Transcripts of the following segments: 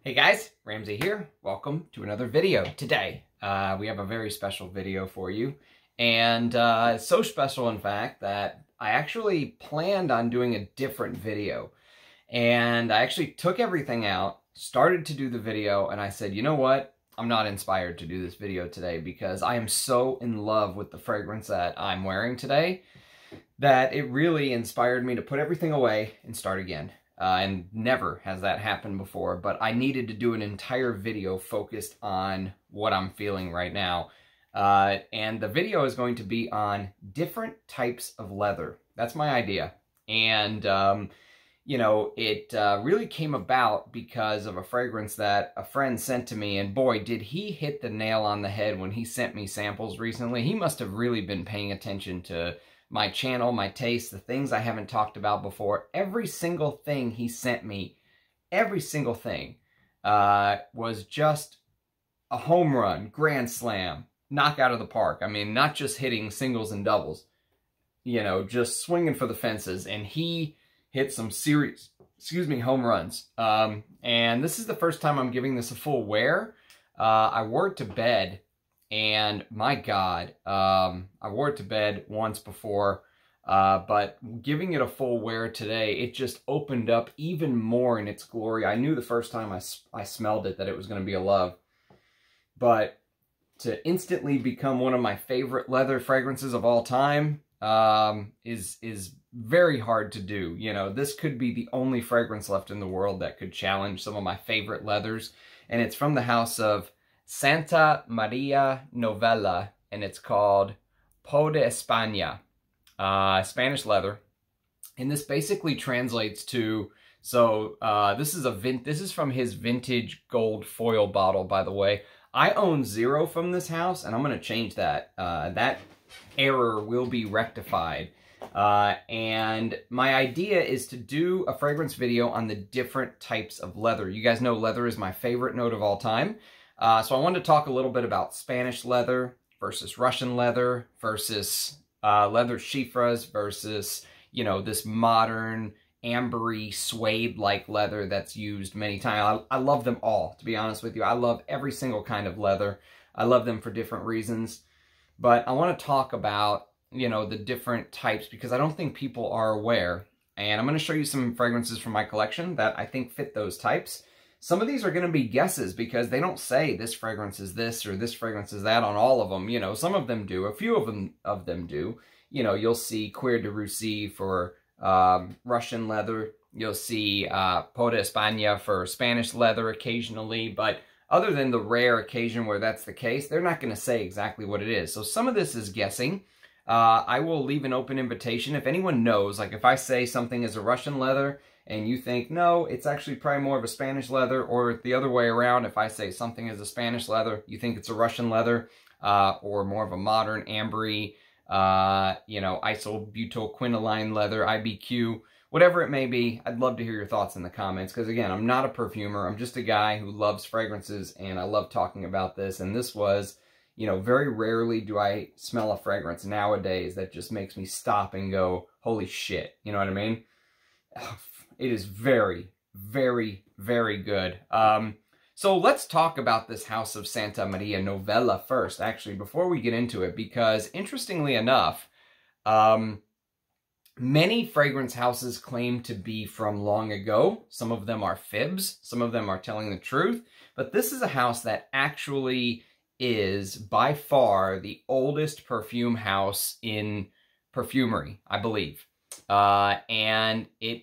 Hey guys, Ramsey here. Welcome to another video. Today, we have a very special video for you. And it's so special, in fact, that I actually planned on doing a different video. And I actually took everything out, started to do the video, and I said, you know what? I'm not inspired to do this video today because I am so in love with the fragrance that I'm wearing today that it really inspired me to put everything away and start again. And never has that happened before, but I needed to do an entire video focused on what I'm feeling right now. And the video is going to be on different types of leather. That's my idea. And, you know, it really came about because of a fragrance that a friend sent to me. And boy, did he hit the nail on the head when he sent me samples recently. He must have really been paying attention to my channel, my taste, the things I haven't talked about before. Every single thing he sent me, every single thing, was just a home run, grand slam, knock out of the park. I mean, not just hitting singles and doubles, you know, just swinging for the fences. And he hit some serious, home runs. And this is the first time I'm giving this a full wear. I wore it to bed. And my God, I wore it to bed once before, but giving it a full wear today, it just opened up even more in its glory. I knew the first time I smelled it that it was going to be a love, but to instantly become one of my favorite leather fragrances of all time is very hard to do. You know, this could be the only fragrance left in the world that could challenge some of my favorite leathers, and it's from the house of Santa Maria Novella, and it's called Peau de España, Spanish leather. And this basically translates to, so this is from his vintage gold foil bottle, by the way. I own 0 from this house, and I'm going to change that. That error will be rectified. And my idea is to do a fragrance video on the different types of leather. You guys know leather is my favorite note of all time. So I wanted to talk a little bit about Spanish leather versus Russian leather versus leather chiffres versus, you know, this modern ambery suede-like leather that's used many times. I love them all, to be honest with you. I love every single kind of leather. I love them for different reasons. But I want to talk about, you know, the different types because I don't think people are aware. And I'm going to show you some fragrances from my collection that I think fit those types. Some of these are going to be guesses because they don't say this fragrance is this or this fragrance is that on all of them. You know, some of them do. A few of them do. You know, you'll see Cuir de Russie for Russian leather. You'll see Peau de España for Spanish leather occasionally. But other than the rare occasion where that's the case, they're not going to say exactly what it is. So some of this is guessing. I will leave an open invitation. If anyone knows, like if I say something is a Russian leather, and you think, no, it's actually probably more of a Spanish leather, or the other way around, if I say something is a Spanish leather, you think it's a Russian leather, or more of a modern ambery, you know, isobutylquinoline leather, IBQ, whatever it may be, I'd love to hear your thoughts in the comments, because again, I'm not a perfumer, I'm just a guy who loves fragrances, and I love talking about this, and this was, you know, very rarely do I smell a fragrance nowadays that just makes me stop and go, holy shit, you know what I mean? It is very, very, very good. So let's talk about this house of Santa Maria Novella first, actually, before we get into it, because interestingly enough, many fragrance houses claim to be from long ago. Some of them are fibs, some of them are telling the truth, but this is a house that actually is by far the oldest perfume house in perfumery, I believe. And it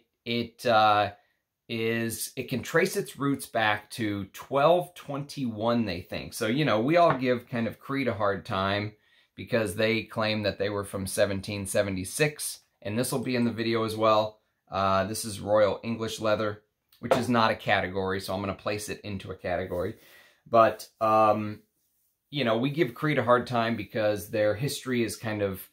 can trace its roots back to 1221, they think. So, you know, we all give kind of Creed a hard time because they claim that they were from 1776, and this will be in the video as well. This is Royal English leather, which is not a category, so I'm going to place it into a category. But, you know, we give Creed a hard time because their history is kind of...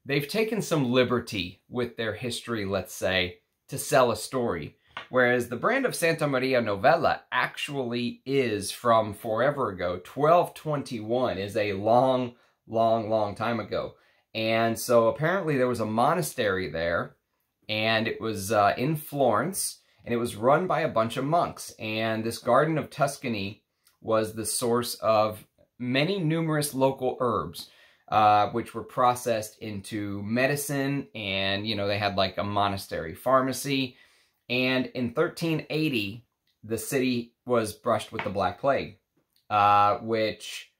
they've taken some liberty with their history, let's say, to sell a story. Whereas the brand of Santa Maria Novella actually is from forever ago. 1221 is a long, long, long time ago. And so apparently there was a monastery there, and it was in Florence, and it was run by a bunch of monks. And this garden of Tuscany was the source of many numerous local herbs, which were processed into medicine, and, you know, they had like a monastery pharmacy. And in 1380, the city was brushed with the Black Plague, which,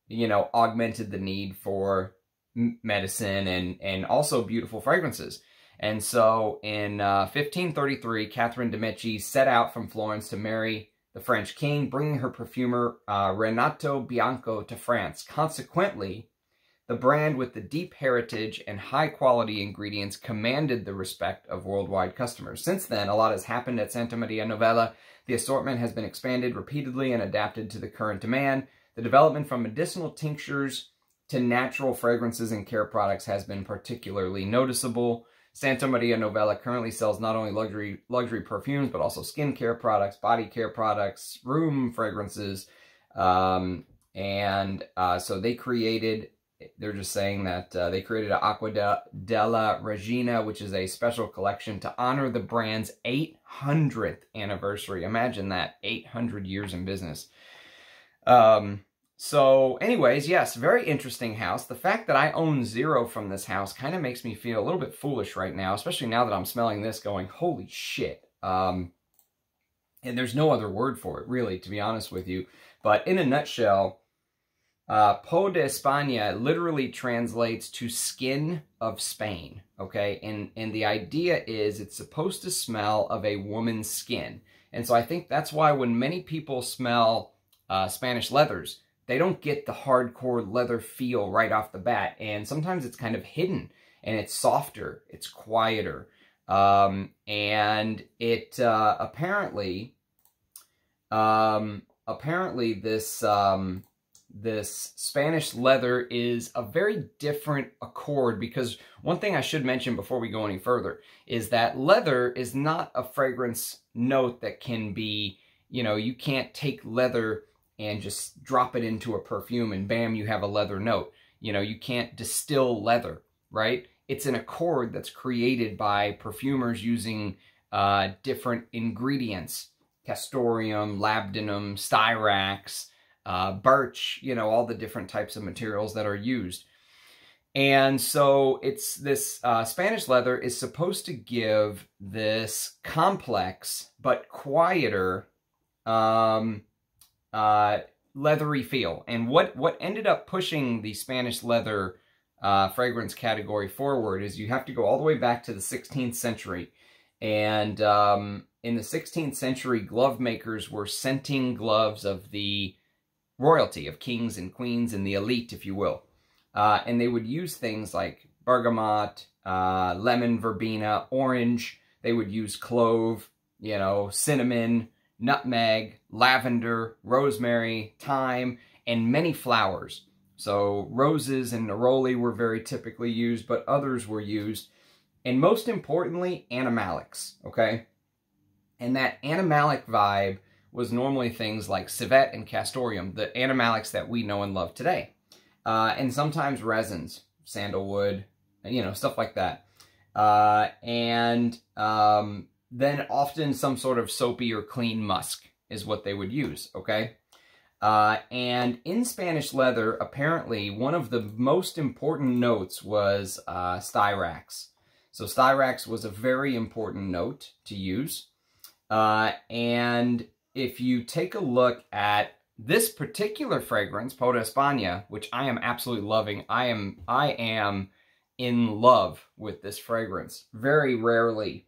you know, augmented the need for medicine and also beautiful fragrances. And so in 1533, Catherine de' Medici set out from Florence to marry the French king, bringing her perfumer Renato Bianco to France. Consequently, the brand with the deep heritage and high-quality ingredients commanded the respect of worldwide customers. Since then, a lot has happened at Santa Maria Novella. The assortment has been expanded repeatedly and adapted to the current demand. The development from medicinal tinctures to natural fragrances and care products has been particularly noticeable. Santa Maria Novella currently sells not only luxury perfumes, but also skincare products, body care products, room fragrances. So they created, they're just saying that they created an Acqua della Regina, which is a special collection to honor the brand's 800th anniversary. Imagine that, 800 years in business. So anyways, yes, very interesting house. The fact that I own 0 from this house kind of makes me feel a little bit foolish right now, especially now that I'm smelling this going, holy shit. And there's no other word for it, really, to be honest with you. But in a nutshell, Peau de España literally translates to skin of Spain, okay? And the idea is it's supposed to smell of a woman's skin. And so I think that's why when many people smell Spanish leathers, they don't get the hardcore leather feel right off the bat. And sometimes it's kind of hidden, and it's softer, it's quieter. And it apparently this Spanish leather is a very different accord, because one thing I should mention before we go any further is that leather is not a fragrance note that can be, you know, you can't take leather and just drop it into a perfume and bam, you have a leather note. You know, you can't distill leather, right? It's an accord that's created by perfumers using different ingredients, castoreum, labdanum, styrax, birch, you know, all the different types of materials that are used. And so it's this Spanish leather is supposed to give this complex but quieter leathery feel. And what ended up pushing the Spanish leather fragrance category forward is you have to go all the way back to the 16th century. And in the 16th century, glove makers were scenting gloves of the royalty, of kings and queens and the elite, if you will. And they would use things like bergamot, lemon, verbena, orange. They would use clove, you know, cinnamon, nutmeg, lavender, rosemary, thyme, and many flowers. So roses and neroli were very typically used, but others were used. And most importantly, animalics, okay? And that animalic vibe was normally things like civet and castoreum, the animalics that we know and love today. And sometimes resins, sandalwood, you know, stuff like that. Then often some sort of soapy or clean musk is what they would use, okay? And in Spanish leather, apparently, one of the most important notes was Styrax. So Styrax was a very important note to use. And if you take a look at this particular fragrance, Peau de España, which I am absolutely loving, I am in love with this fragrance. Very rarely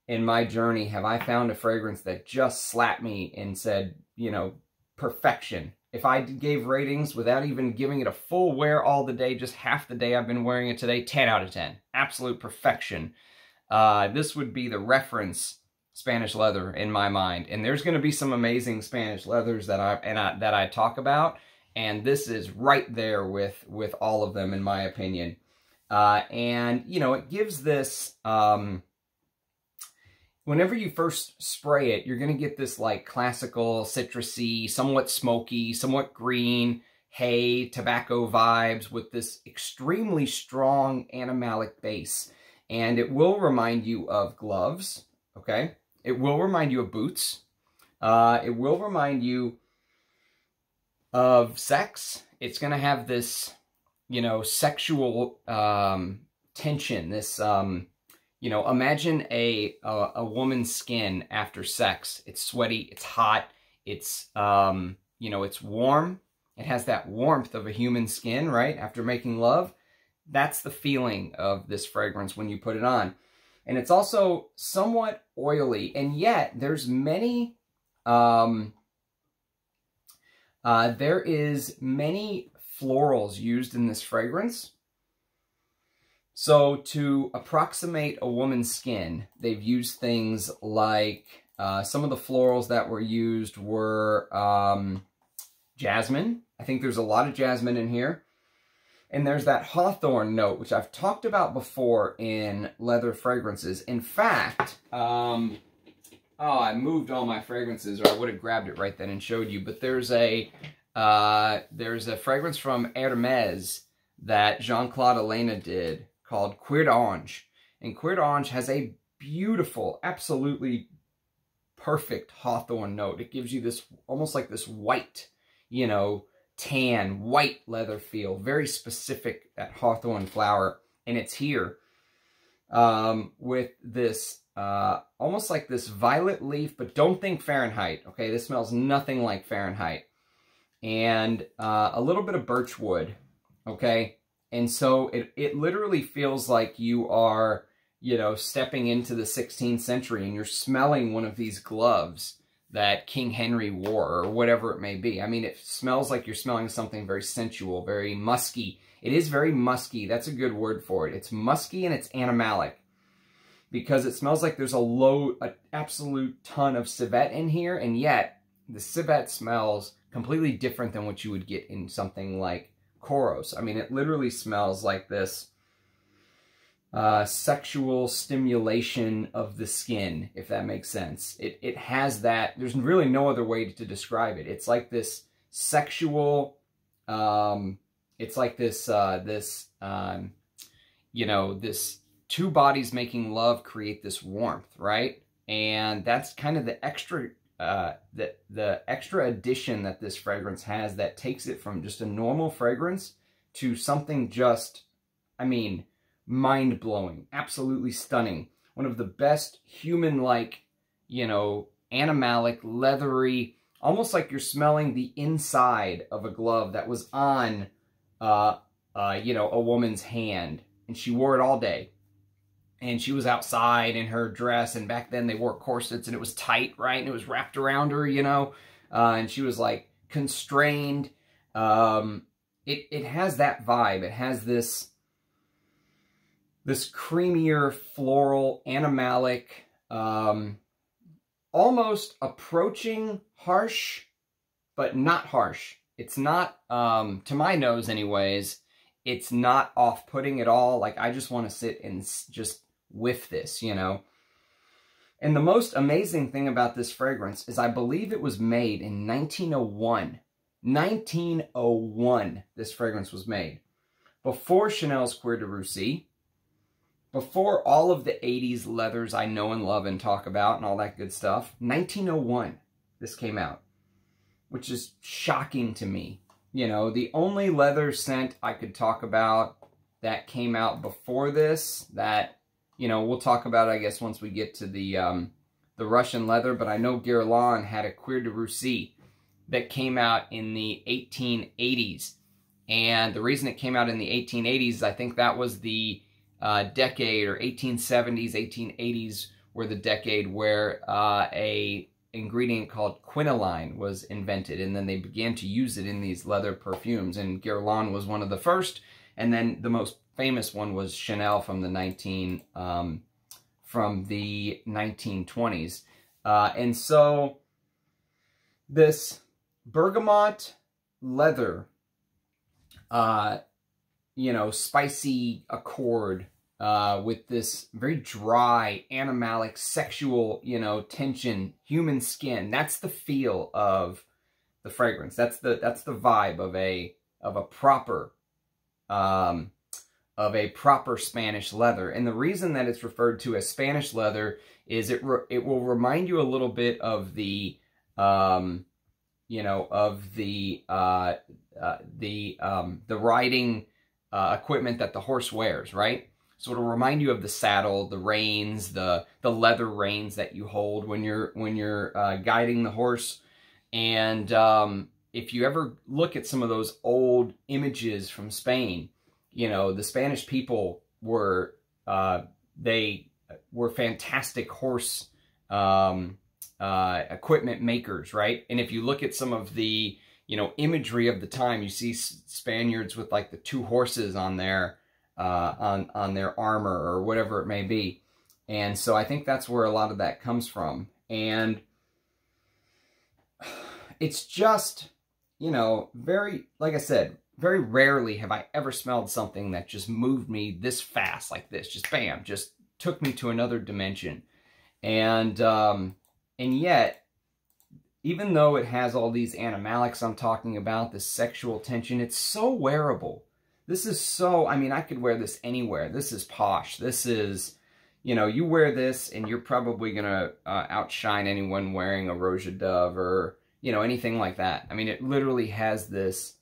in my journey have I found a fragrance that just slapped me and said, you know, perfection. If I gave ratings without even giving it a full wear all the day, just half the day I've been wearing it today, 10 out of 10. Absolute perfection. This would be the reference Spanish leather in my mind. And there's going to be some amazing Spanish leathers that I talk about, and this is right there with all of them in my opinion. And you know, it gives this whenever you first spray it, you're going to get this like classical, citrusy, somewhat smoky, somewhat green, hay, tobacco vibes with this extremely strong animalic base. And it will remind you of gloves, okay? It will remind you of boots. It will remind you of sex. It's going to have this, you know, sexual tension. This, you know, imagine a woman's skin after sex. It's sweaty. It's hot. It's, you know, it's warm. It has that warmth of a human skin, right? After making love. That's the feeling of this fragrance when you put it on. And it's also somewhat oily. And yet, there's many, there is many florals used in this fragrance. So to approximate a woman's skin, they've used things like, some of the florals that were used were jasmine. I think there's a lot of jasmine in here. And there's that hawthorn note, which I've talked about before in leather fragrances. In fact, oh, I moved all my fragrances, or I would have grabbed it right then and showed you. But there's a fragrance from Hermes that Jean-Claude Elena did called Cuir de Russie. And Cuir de Russie has a beautiful, absolutely perfect hawthorn note. It gives you this, almost like this white, you know, tan, white leather feel. Very specific, that hawthorn flower. And it's here with this, almost like this violet leaf, but don't think Fahrenheit, okay? This smells nothing like Fahrenheit. And a little bit of birch wood, okay? And so it literally feels like you are, you know, stepping into the 16th century and you're smelling one of these gloves that King Henry wore, or whatever it may be. I mean, it smells like you're smelling something very sensual, very musky. It is very musky. That's a good word for it. It's musky and it's animalic, because it smells like there's an absolute ton of civet in here, and yet the civet smells completely different than what you would get in something like Koros. I mean, it literally smells like this sexual stimulation of the skin, if that makes sense. It has that. There's really no other way to describe it. It's like this sexual, it's like this, you know, this two bodies making love create this warmth, right? And that's kind of the extra, the extra addition that this fragrance has that takes it from just a normal fragrance to something just, I mean, mind-blowing, absolutely stunning. One of the best human-like, you know, animalic, leathery, almost like you're smelling the inside of a glove that was on, you know, a woman's hand. And she wore it all day. And she was outside in her dress, and back then they wore corsets, and it was tight, right? And it was wrapped around her, you know? And she was, like, constrained. It has that vibe. It has this creamier, floral, animalic, almost approaching harsh, but not harsh. It's not, to my nose anyways, it's not off-putting at all. Like, I just want to sit and just whiff this, you know? And the most amazing thing about this fragrance is I believe it was made in 1901. 1901, this fragrance was made. Before Chanel's Cuir de Russie, before all of the 80s leathers I know and love and talk about and all that good stuff. 1901, this came out, which is shocking to me. You know, the only leather scent I could talk about that came out before this, that, you know, we'll talk about, I guess, once we get to the Russian leather, but I know Guerlain had a Cuir de Russie that came out in the 1880s. And the reason it came out in the 1880s, I think that was the decade, or 1870s, 1880s, were the decade where a ingredient called quinoline was invented, and then they began to use it in these leather perfumes, and Guerlain was one of the first, and then the most famous one was Chanel from the 1920s. And so this bergamot leather, you know, spicy accord with this very dry, animalic, sexual, you know, tension, human skin. That's the feel of the fragrance. That's the vibe of a proper of a proper Spanish leather. And the reason that it's referred to as Spanish leather is it will remind you a little bit of the, you know, of the riding equipment that the horse wears, right? So it'll remind you of the saddle, the reins, the leather reins that you hold when you're guiding the horse. And if you ever look at some of those old images from Spain, you know, the Spanish people were they were fantastic horse equipment makers, right? And if you look at some of the, you know, imagery of the time, you see Spaniards with like the two horses on their armor or whatever it may be. And so I think that's where a lot of that comes from. And it's just, you know, very, like I said, very rarely have I ever smelled something that just moved me this fast, like this, just bam, just took me to another dimension. And yet, even though it has all these animalics I'm talking about, this sexual tension, it's so wearable. This is so, I mean, I could wear this anywhere. This is posh. This is, you know, you wear this and you're probably going to outshine anyone wearing a Rose of Dove or, you know, anything like that. I mean, it literally has this,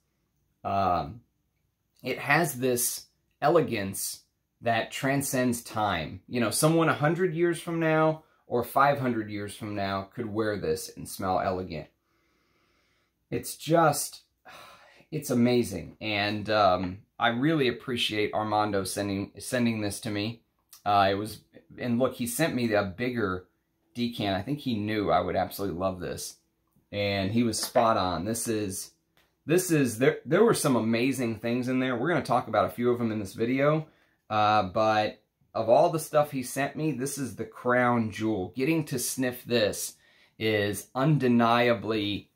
elegance that transcends time. You know, someone 100 years from now or 500 years from now could wear this and smell elegant. It's just, it's amazing. And I really appreciate Armando sending this to me. It was, and look, he sent me a bigger decan. I think he knew I would absolutely love this. And he was spot on. There were some amazing things in there. We're going to talk about a few of them in this video. But of all the stuff he sent me, this is the crown jewel. Getting to sniff this is undeniably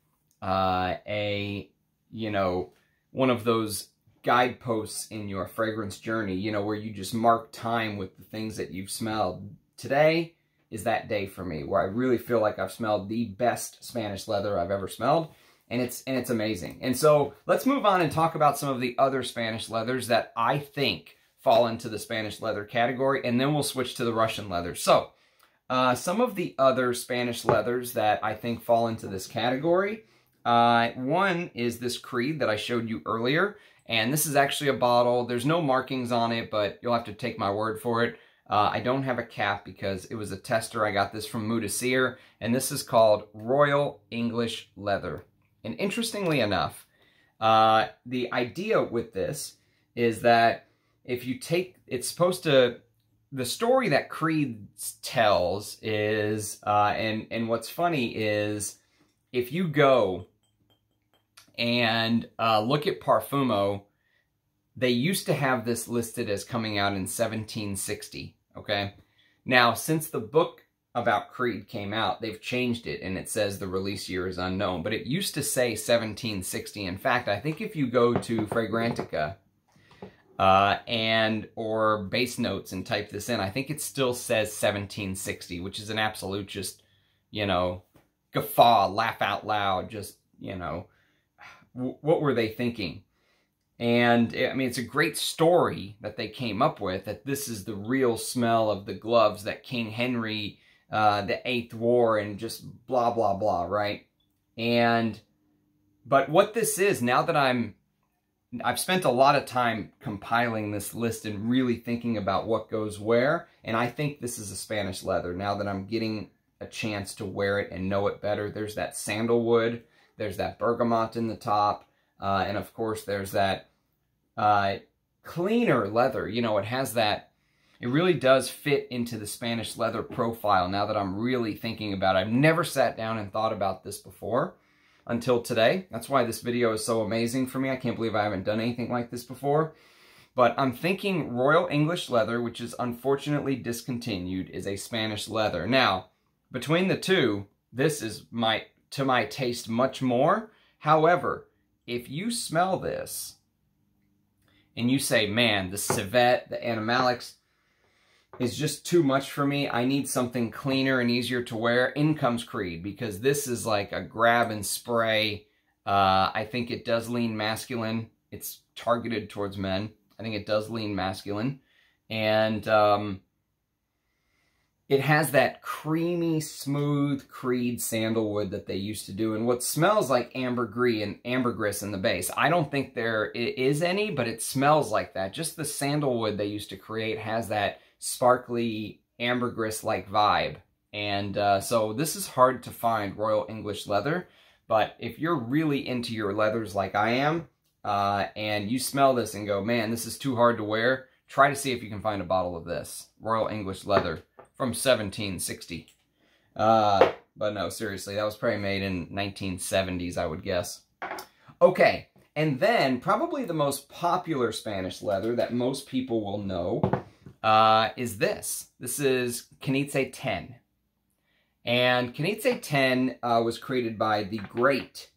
you know, one of those guideposts in your fragrance journey, you know, where you just mark time with the things that you've smelled. Today is that day for me, where I really feel like I've smelled the best Spanish leather I've ever smelled, and it's amazing. And so let's move on and talk about some of the other Spanish leathers that I think fall into the Spanish leather category, and then we'll switch to the Russian leather. So some of the other Spanish leathers that I think fall into this category, one is this Creed that I showed you earlier, and this is actually a bottle. There's no markings on it, but you'll have to take my word for it. I don't have a cap because it was a tester. I got this from Moudessier, and this is called Royal English Leather. And interestingly enough, the idea with this is that if you take, it's supposed to, the story that Creed tells is, and what's funny is, if you go and look at Parfumo, they used to have this listed as coming out in 1760, okay? Now, since the book about Creed came out, they've changed it, and it says the release year is unknown, but it used to say 1760. In fact, I think if you go to Fragrantica, or base notes and type this in, I think it still says 1760, which is an absolute just, you know, guffaw, laugh out loud, just, you know, what were they thinking? And, I mean, it's a great story that they came up with, that this is the real smell of the gloves that King Henry VIII wore, and just blah, blah, blah, right? But what this is, now that I've spent a lot of time compiling this list and really thinking about what goes where, and I think this is a Spanish leather, now that I'm getting a chance to wear it and know it better. There's that sandalwood, there's that bergamot in the top, and of course there's that cleaner leather. You know, it has that, it really does fit into the Spanish leather profile now that I'm really thinking about it. I've never sat down and thought about this before until today. That's why this video is so amazing for me. I can't believe I haven't done anything like this before. But I'm thinking Royal English Leather, which is unfortunately discontinued, is a Spanish leather. Now, between the two, this is to my taste much more. However, if you smell this and you say, man, the civet, the animalics is just too much for me, I need something cleaner and easier to wear, in comes Creed, because this is like a grab and spray. I think it does lean masculine. It's targeted towards men. I think it does lean masculine. And it has that creamy, smooth Creed sandalwood that they used to do, and what smells like ambergris and ambergris in the base. I don't think there is any, but it smells like that. Just the sandalwood they used to create has that sparkly ambergris-like vibe. And so this is hard to find, Royal English leather, but if you're really into your leathers like I am, and you smell this and go, man, this is too hard to wear, try to see if you can find a bottle of this, Royal English leather. From 1760. But no, seriously, that was probably made in 1970s, I would guess. Okay, and then probably the most popular Spanish leather that most people will know is this. This is Knize Ten. And Knize Ten was created by the great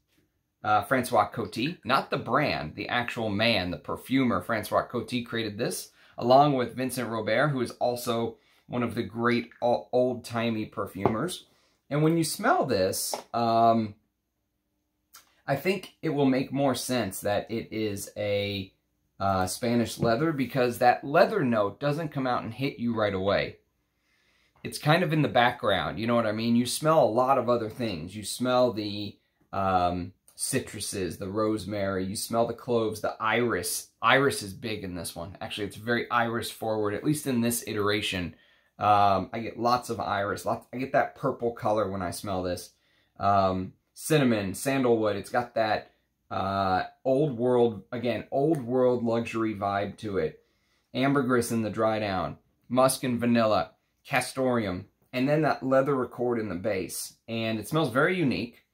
Francois Coty, not the brand, the actual man, the perfumer Francois Coty created this, along with Vincent Robert, who is also one of the great old-timey perfumers. And when you smell this, I think it will make more sense that it is a Spanish leather, because that leather note doesn't come out and hit you right away. It's kind of in the background, you know what I mean? You smell a lot of other things. You smell the citruses, the rosemary, you smell the cloves, the iris. Iris is big in this one. Actually, it's very iris forward, at least in this iteration. I get lots of iris. I get that purple color when I smell this. Cinnamon, sandalwood. It's got that old world luxury vibe to it. Ambergris in the dry down. Musk and vanilla. Castoreum. And then that leather accord in the base. And it smells very unique.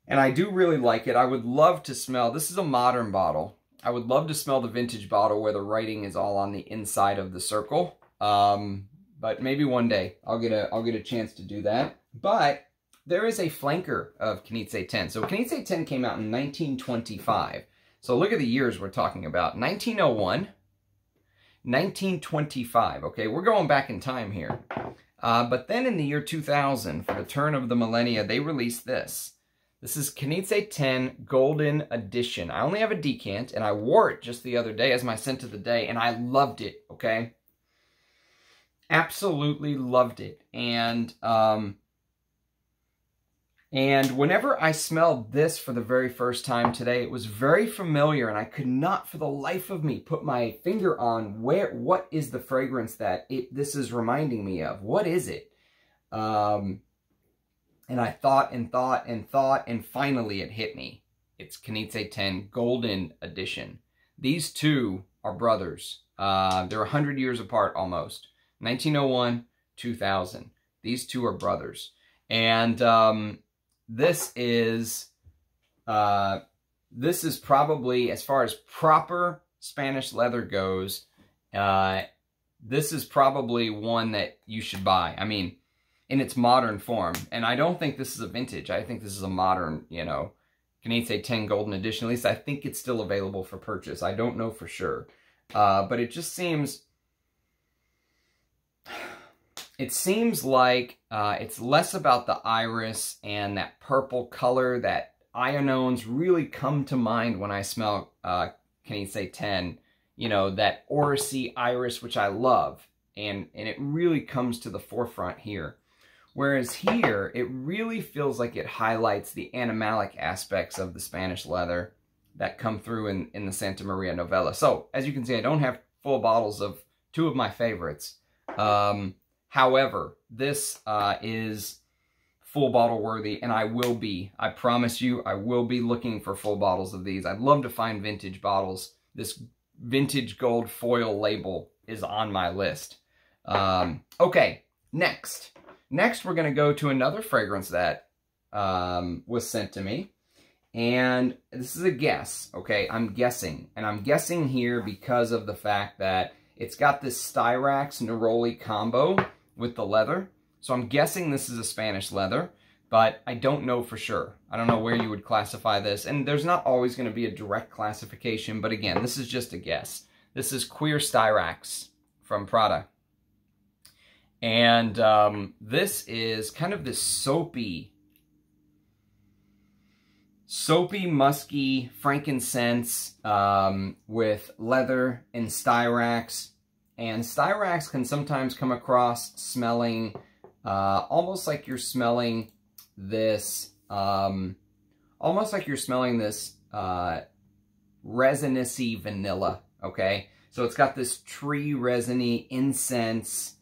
And I do really like it. I would love to smell, this is a modern bottle. I would love to smell the vintage bottle where the writing is all on the inside of the circle. But maybe one day I'll get a chance to do that. But there is a flanker of Knize Ten. So Knize Ten came out in 1925. So look at the years we're talking about. 1901, 1925. Okay, we're going back in time here. But then in the year 2000, for the turn of the millennia, they released this. This is Knize Ten Golden Edition. I only have a decant, and I wore it just the other day as my scent of the day, and I loved it, okay? Absolutely loved it. And whenever I smelled this for the very first time today, it was very familiar, and I could not for the life of me put my finger on what is the fragrance that this is reminding me of. What is it? And I thought and thought and thought, and finally it hit me. It's Knize Ten Golden Edition. These two are brothers. They're 100 years apart almost. 1901, 2000. These two are brothers. And this is probably, as far as proper Spanish leather goes, this is probably one that you should buy. I mean, in its modern form. And I don't think this is a vintage. I think this is a modern, you know, Knize Ten Golden Edition. At least I think it's still available for purchase. I don't know for sure. But it just seems... It seems like it's less about the iris and that purple color. That ionones really come to mind when I smell Knize Ten. You know, that orangey iris, which I love. And it really comes to the forefront here. Whereas here, it really feels like it highlights the animalic aspects of the Spanish leather that come through in the Santa Maria Novella. So, as you can see, I don't have full bottles of two of my favorites. However, this is full bottle worthy, and I promise you, I will be looking for full bottles of these. I'd love to find vintage bottles. This vintage gold foil label is on my list. Okay, next. Next, we're going to go to another fragrance that was sent to me. And this is a guess, okay? I'm guessing. And I'm guessing here because of the fact that it's got this Styrax Neroli combo with the leather. So I'm guessing this is a Spanish leather, but I don't know for sure. I don't know where you would classify this. And there's not always going to be a direct classification, but again, this is just a guess. This is Cuir Styrax from Prada. And this is kind of this soapy, soapy, musky frankincense with leather and Styrax. And Styrax can sometimes come across smelling almost like you're smelling this, resinousy vanilla, okay? So it's got this tree resiny incense,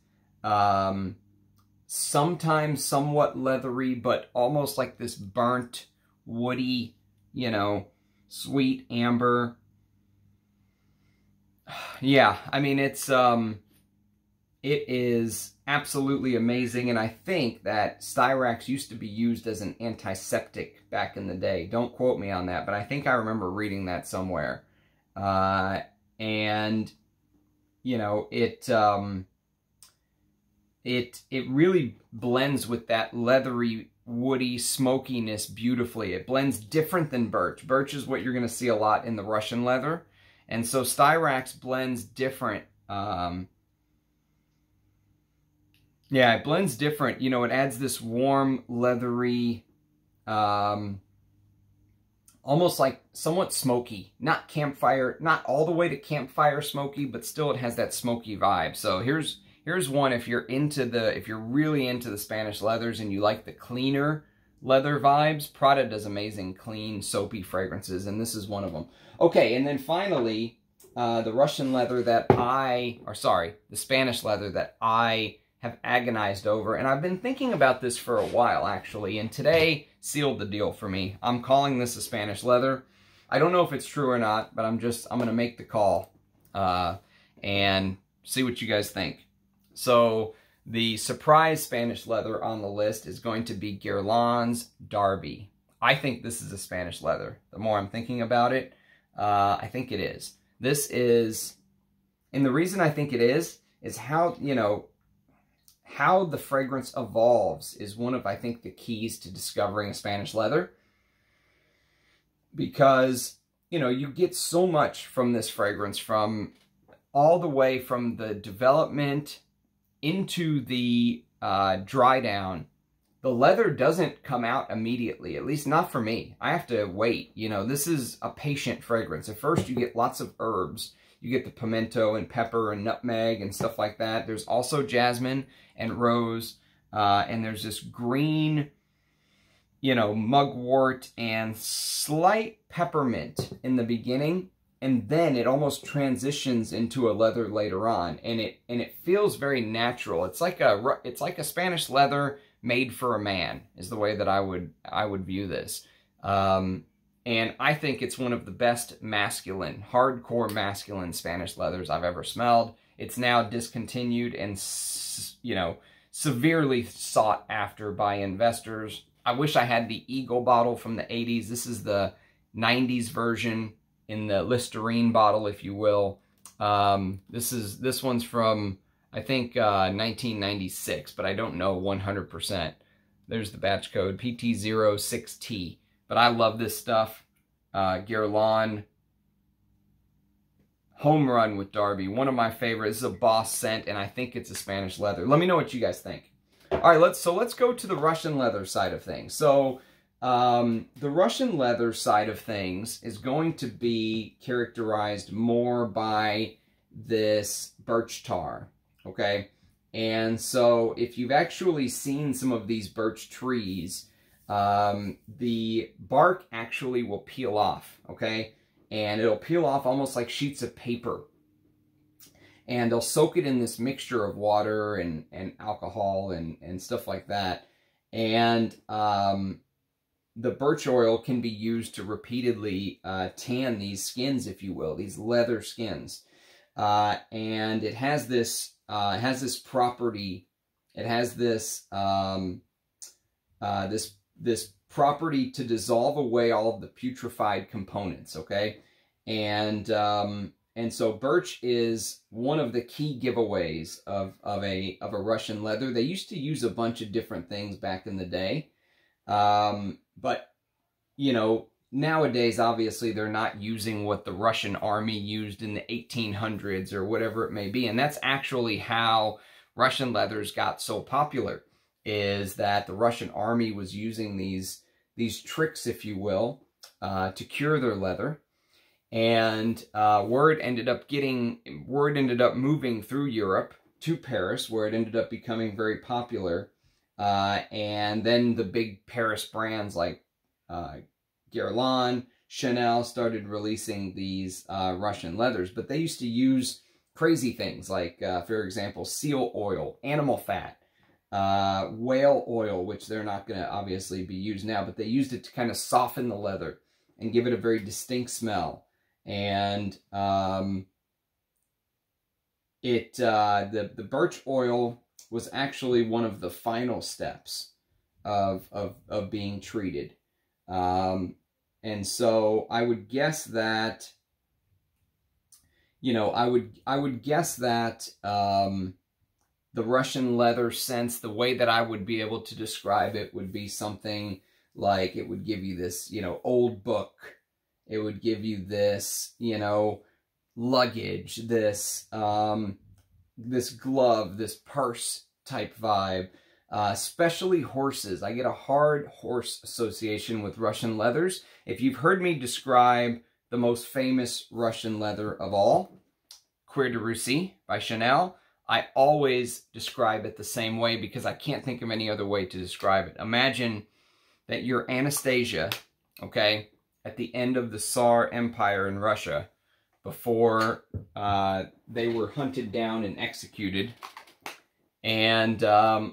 sometimes somewhat leathery, but almost like this burnt, woody, you know, sweet amber. Yeah, I mean, it is absolutely amazing, and I think that Styrax used to be used as an antiseptic back in the day. Don't quote me on that, but I think I remember reading that somewhere. And, you know, it really blends with that leathery, woody smokiness beautifully. It blends different than birch. Birch is what you're going to see a lot in the Russian leather. And so Styrax blends different. Yeah, it blends different. You know, it adds this warm, leathery, almost like somewhat smoky. Not campfire, not all the way to campfire smoky, but still it has that smoky vibe. So here's one if you're really into the Spanish leathers and you like the cleaner leather vibes. Prada does amazing, clean, soapy fragrances, and this is one of them. Okay, and then finally, the Russian leather that the Spanish leather that I have agonized over, and I've been thinking about this for a while, actually, and today sealed the deal for me. I'm calling this a Spanish leather. I don't know if it's true or not, but I'm going to make the call and see what you guys think. So the surprise Spanish leather on the list is going to be Guerlain Derby. I think this is a Spanish leather. The more I'm thinking about it, I think it is. This is, and the reason I think it is how, you know, how the fragrance evolves is one of, I think, the keys to discovering a Spanish leather. Because, you know, you get so much from this fragrance, from all the way from the development into the dry down. The leather doesn't come out immediately, at least not for me. I have to wait. You know, this is a patient fragrance. At first, you get lots of herbs. You get the pimento and pepper and nutmeg and stuff like that. There's also jasmine and rose, and there's this green, you know, mugwort and slight peppermint in the beginning, and then it almost transitions into a leather later on, and it feels very natural. It's like a Spanish leather made for a man, is the way that I would view this. And I think it's one of the best masculine, hardcore masculine Spanish leathers I've ever smelled. It's now discontinued and, you know, severely sought after by investors. I wish I had the Eagle bottle from the 80s. This is the 90s version in the Listerine bottle, if you will. This one's from, I think, 1996, but I don't know 100%. There's the batch code, PT06T. But I love this stuff. Guerlain, home run with Derby. One of my favorites. This is a boss scent, and I think it's a Spanish leather. Let me know what you guys think. All right, let's go to the Russian leather side of things. So the Russian leather side of things is going to be characterized more by this birch tar, okay? And so if you've actually seen some of these birch trees, the bark actually will peel off, okay? And it'll peel off almost like sheets of paper. And they'll soak it in this mixture of water and alcohol and stuff like that. And the birch oil can be used to repeatedly tan these skins, if you will, these leather skins. And it has this property. It has this this property to dissolve away all of the putrefied components, okay? And so birch is one of the key giveaways of a Russian leather. They used to use a bunch of different things back in the day. But, you know, nowadays, obviously, they're not using what the Russian army used in the 1800s or whatever it may be. And that's actually how Russian leathers got so popular, is that the Russian army was using these tricks, if you will, to cure their leather. And word ended up moving through Europe to Paris, where it ended up becoming very popular. And then the big Paris brands like Guerlain, Chanel started releasing these Russian leathers. But they used to use crazy things like, for example, seal oil, animal fat, whale oil, which they're not going to obviously be used now, but they used it to kind of soften the leather and give it a very distinct smell. And the birch oil was actually one of the final steps of being treated. And so I would guess that, you know, I would guess that the Russian leather sense, the way that I would be able to describe it would be something like, it would give you this, you know, old book. It would give you this, you know, luggage, this this glove, this purse type vibe, especially horses. I get a hard horse association with Russian leathers. If you've heard me describe the most famous Russian leather of all, Cuir de Russie by Chanel, I always describe it the same way because I can't think of any other way to describe it. Imagine that you're Anastasia, okay, at the end of the Tsar Empire in Russia, before they were hunted down and executed. And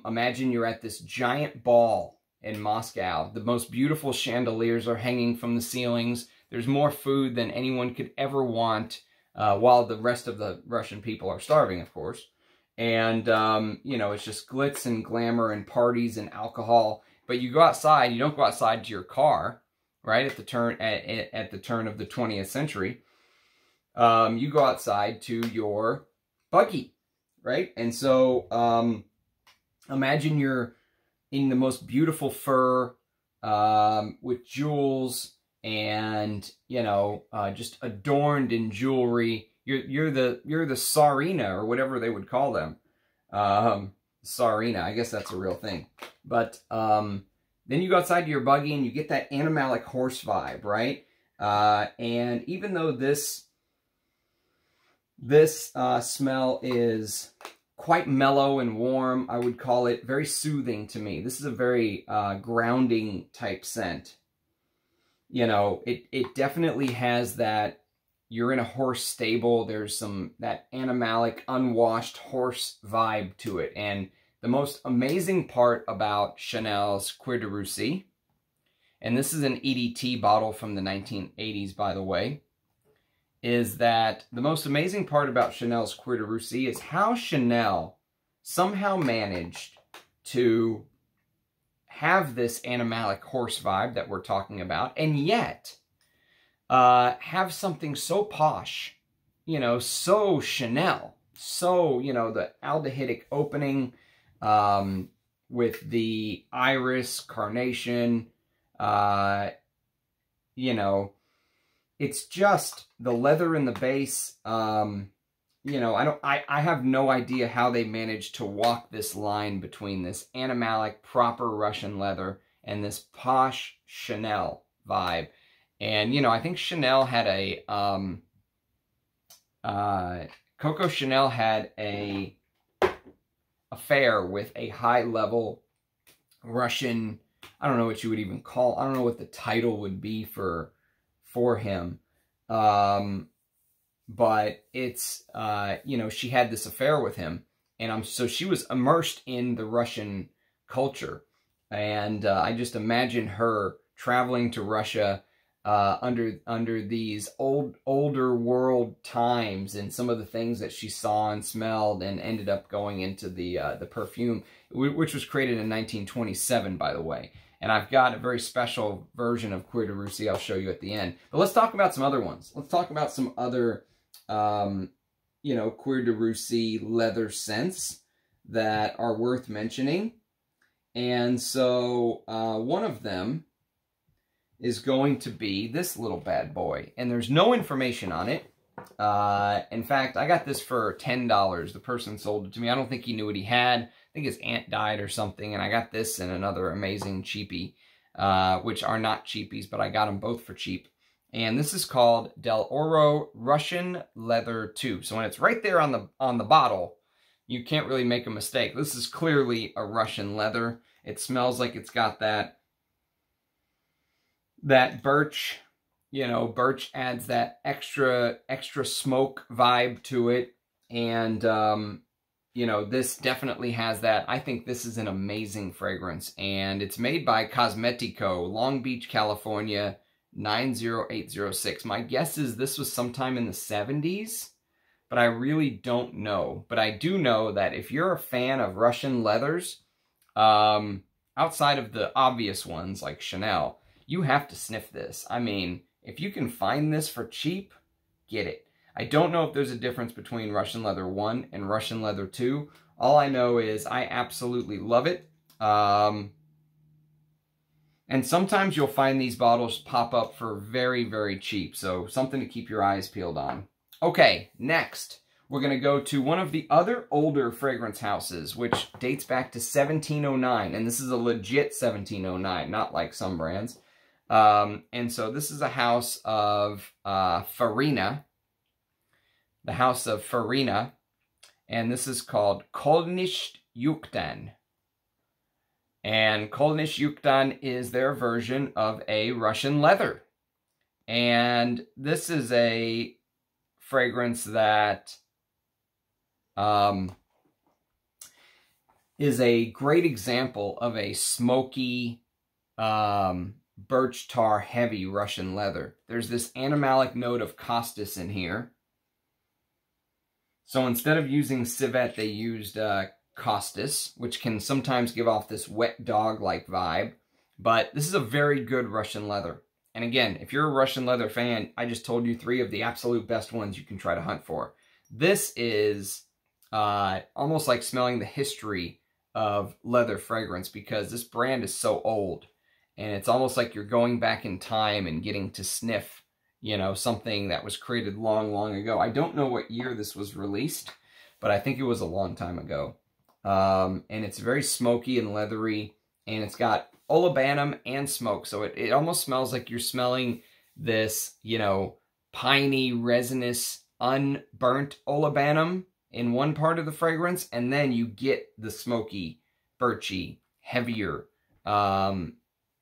imagine you're at this giant ball in Moscow. The most beautiful chandeliers are hanging from the ceilings. There's more food than anyone could ever want, while the rest of the Russian people are starving, of course. And, you know, it's just glitz and glamour and parties and alcohol. But you go outside, you don't go outside to your car, right, at the turn of the 20th century. You go outside to your buggy, right? And so imagine you're in the most beautiful fur with jewels and, you know, just adorned in jewelry. You're the Farina, or whatever they would call them. Farina, I guess that's a real thing. But then you go outside to your buggy and you get that animalic horse vibe, right? And even though this smell is quite mellow and warm, I would call it very soothing to me. This is a very grounding type scent. You know, it definitely has that, you're in a horse stable, there's that animalic, unwashed horse vibe to it. And the most amazing part about Chanel's Cuir de Russie, and this is an EDT bottle from the 1980s, by the way, is that the most amazing part about Chanel's Cuir de Russie is how Chanel somehow managed to have this animalic horse vibe that we're talking about, and yet have something so posh, you know, so Chanel, so, you know, the aldehydic opening with the iris, carnation, you know, it's just the leather in the base. You know, I have no idea how they managed to walk this line between this animalic, proper Russian leather and this posh Chanel vibe. And, you know, I think Chanel had Coco Chanel had a affair with a high-level Russian, I don't know what you would even call, I don't know what the title would be for him. But it's, you know, she had this affair with him, and so she was immersed in the Russian culture. And I just imagine her traveling to Russia under these older world times, and some of the things that she saw and smelled, and ended up going into the perfume, which was created in 1927, by the way. And I've got a very special version of Cuir de Russie I'll show you at the end. But let's talk about some other ones. Let's talk about some other, you know, Cuir de Russie leather scents that are worth mentioning. And so one of them is going to be this little bad boy. And there's no information on it. In fact, I got this for $10. The person sold it to me. I don't think he knew what he had. I think his aunt died or something, and I got this and another amazing cheapie. which are not cheapies, but I got them both for cheap. And this is called Oro Russian Leather II. So when it's right there on the bottle, you can't really make a mistake. This is clearly a Russian leather. It smells like it's got that birch. You know, birch adds that extra smoke vibe to it. And, you know, this definitely has that. I think this is an amazing fragrance. And it's made by Cosmetico, Long Beach, California, 90806. My guess is this was sometime in the 70s, but I really don't know. But I do know that if you're a fan of Russian leathers, outside of the obvious ones like Chanel, you have to sniff this. I mean, if you can find this for cheap, get it. I don't know if there's a difference between Russian Leather 1 and Russian Leather 2. All I know is I absolutely love it. And sometimes you'll find these bottles pop up for very, very cheap. So something to keep your eyes peeled on. Okay, next, we're going to go to one of the other older fragrance houses, which dates back to 1709. And this is a legit 1709, not like some brands. And so this is a house of Farina. The house of Farina. And this is called Kölnisch Juchten. And Kölnisch Juchten is their version of a Russian leather. And this is a fragrance that is a great example of a smoky, birch tar heavy Russian leather. There's this animalic note of costus in here. So instead of using civet, they used costus, which can sometimes give off this wet dog-like vibe. But this is a very good Russian leather. And again, if you're a Russian leather fan, I just told you 3 of the absolute best ones you can try to hunt for. This is almost like smelling the history of leather fragrance, because this brand is so old. And it's almost like you're going back in time and getting to sniff, you know, something that was created long, long ago. I don't know what year this was released, but I think it was a long time ago. And it's very smoky and leathery, and it's got olibanum and smoke. So it almost smells like you're smelling this, you know, piney, resinous, unburnt olibanum in one part of the fragrance, and then you get the smoky, birchy, heavier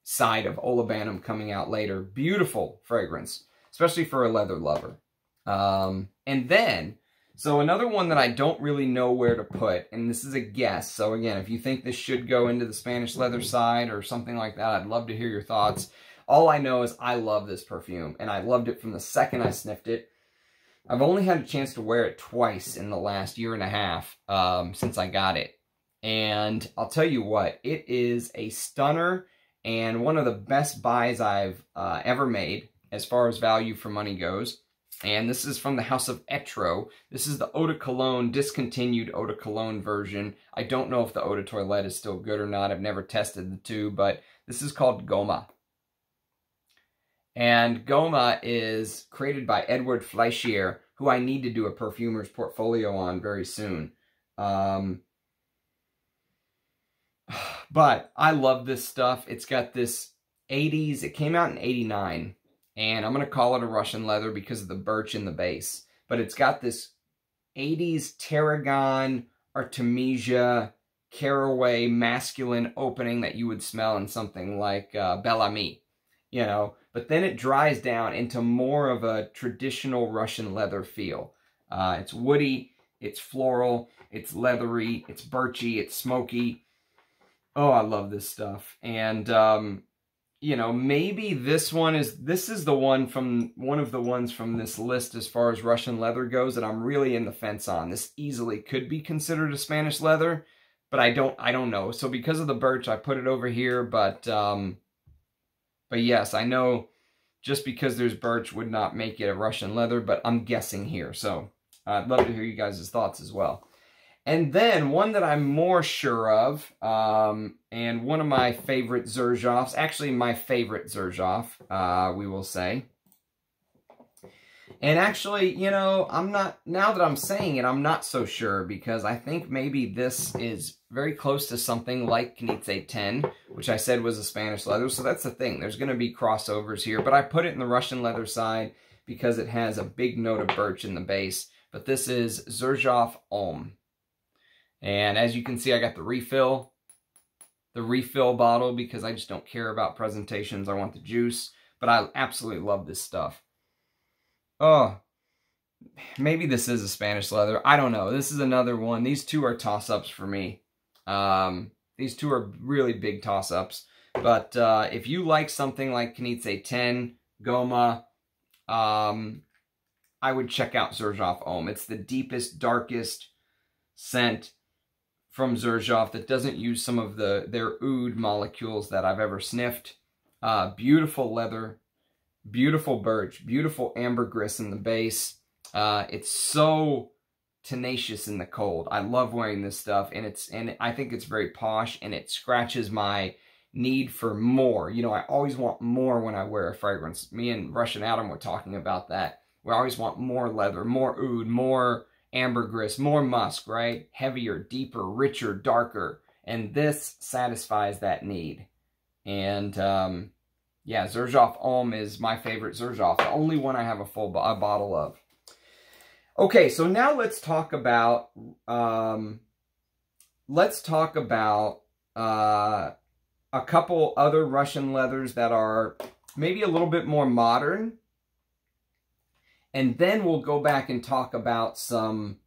side of olibanum coming out later. Beautiful fragrance, especially for a leather lover. And then, so another one that I don't really know where to put, and this is a guess. So again, if you think this should go into the Spanish leather side or something like that, I'd love to hear your thoughts. All I know is I love this perfume, and I loved it from the second I sniffed it. I've only had a chance to wear it twice in the last year and a half since I got it. And I'll tell you what, it is a stunner and one of the best buys I've ever made as far as value for money goes. And this is from the house of Etro. This is the Eau de Cologne, discontinued Eau de Cologne version. I don't know if the Eau de Toilette is still good or not. I've never tested the two, but this is called Gomma. And Gomma is created by Edward Fleischier, who I need to do a perfumer's portfolio on very soon. But I love this stuff. It's got this 80s. It came out in 89. And I'm going to call it a Russian leather because of the birch in the base. But it's got this 80s tarragon, artemisia, caraway, masculine opening that you would smell in something like Bel Ami. You know, but then it dries down into more of a traditional Russian leather feel. It's woody, it's floral, it's leathery, it's birchy, it's smoky. Oh, I love this stuff. And, you know, maybe this is the one from, one of the ones from this list as far as Russian leather goes that I'm really in the fence on. This easily could be considered a Spanish leather, but I don't know. So because of the birch, I put it over here, but yes, I know just because there's birch would not make it a Russian leather, but I'm guessing here. So I'd love to hear you guys' thoughts as well. And then one that I'm more sure of, and one of my favorite Xerjoffs, actually my favorite Xerjoff, we will say. And actually, you know, now that I'm saying it, I'm not so sure, because I think maybe this is very close to something like Knize Ten, which I said was a Spanish leather. So that's the thing. There's going to be crossovers here, but I put it in the Russian leather side because it has a big note of birch in the base. But this is Xerjoff Homme. And as you can see, I got the refill bottle, because I just don't care about presentations. I want the juice, but I absolutely love this stuff. Oh, maybe this is a Spanish leather. I don't know. This is another one. These two are toss-ups for me. These two are really big toss-ups. But if you like something like Knize Ten, Gomma, I would check out Xerjoff Homme. It's the deepest, darkest scent from Xerjoff that doesn't use some of their oud molecules that I've ever sniffed. Beautiful leather. Beautiful birch, beautiful ambergris in the base. It's so tenacious in the cold. I love wearing this stuff, and I think it's very posh, and it scratches my need for more. You know, I always want more when I wear a fragrance. Me and Russian Adam were talking about that. We always want more leather, more oud, more ambergris, more musk, right? Heavier, deeper, richer, darker, and this satisfies that need. And yeah, Xerjoff Homme is my favorite Xerjoff. The only one I have a full bottle of. Okay, so now let's talk about a couple other Russian leathers that are maybe a little bit more modern. And then we'll go back and talk about some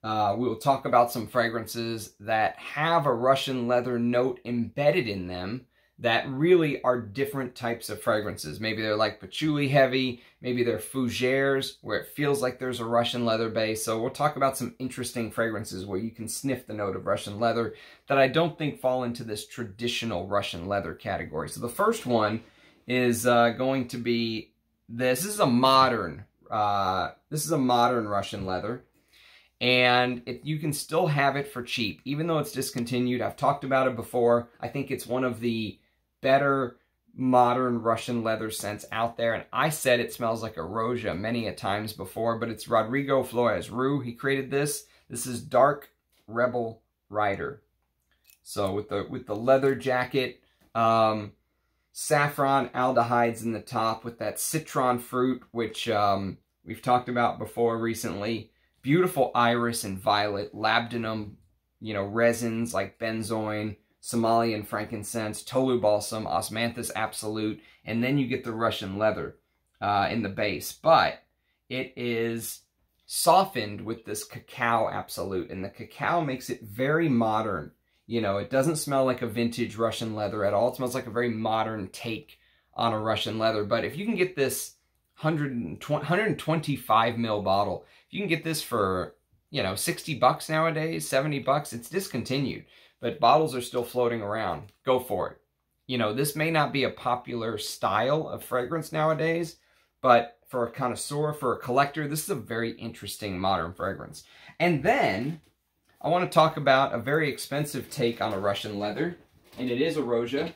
fragrances that have a Russian leather note embedded in them, that really are different types of fragrances. Maybe they're like patchouli heavy, maybe they're fougères, where it feels like there's a Russian leather base. So we'll talk about some interesting fragrances where you can sniff the note of Russian leather that I don't think fall into this traditional Russian leather category. So the first one is going to be this. This is a modern Russian leather. And you can still have it for cheap, even though it's discontinued. I've talked about it before. I think it's one of the better modern Russian leather scents out there. And I said it smells like a Roja many a times before, but it's Rodrigo Flores Rue. He created this. This is Dark Rebel Rider. So with the leather jacket, saffron aldehydes in the top with that citron fruit, which we've talked about before recently. Beautiful iris and violet, labdanum, you know, resins like benzoin, Somalian frankincense, Tolu balsam, osmanthus absolute, and then you get the Russian leather in the base. But it is softened with this cacao absolute, and the cacao makes it very modern. You know, it doesn't smell like a vintage Russian leather at all. It smells like a very modern take on a Russian leather. But if you can get this 125 ml bottle, if you can get this for, you know, 60 bucks nowadays, 70 bucks, it's discontinued, but bottles are still floating around. Go for it. You know, this may not be a popular style of fragrance nowadays, but for a connoisseur, for a collector, this is a very interesting modern fragrance. And then I want to talk about a very expensive take on a Russian leather, and it is a Roja.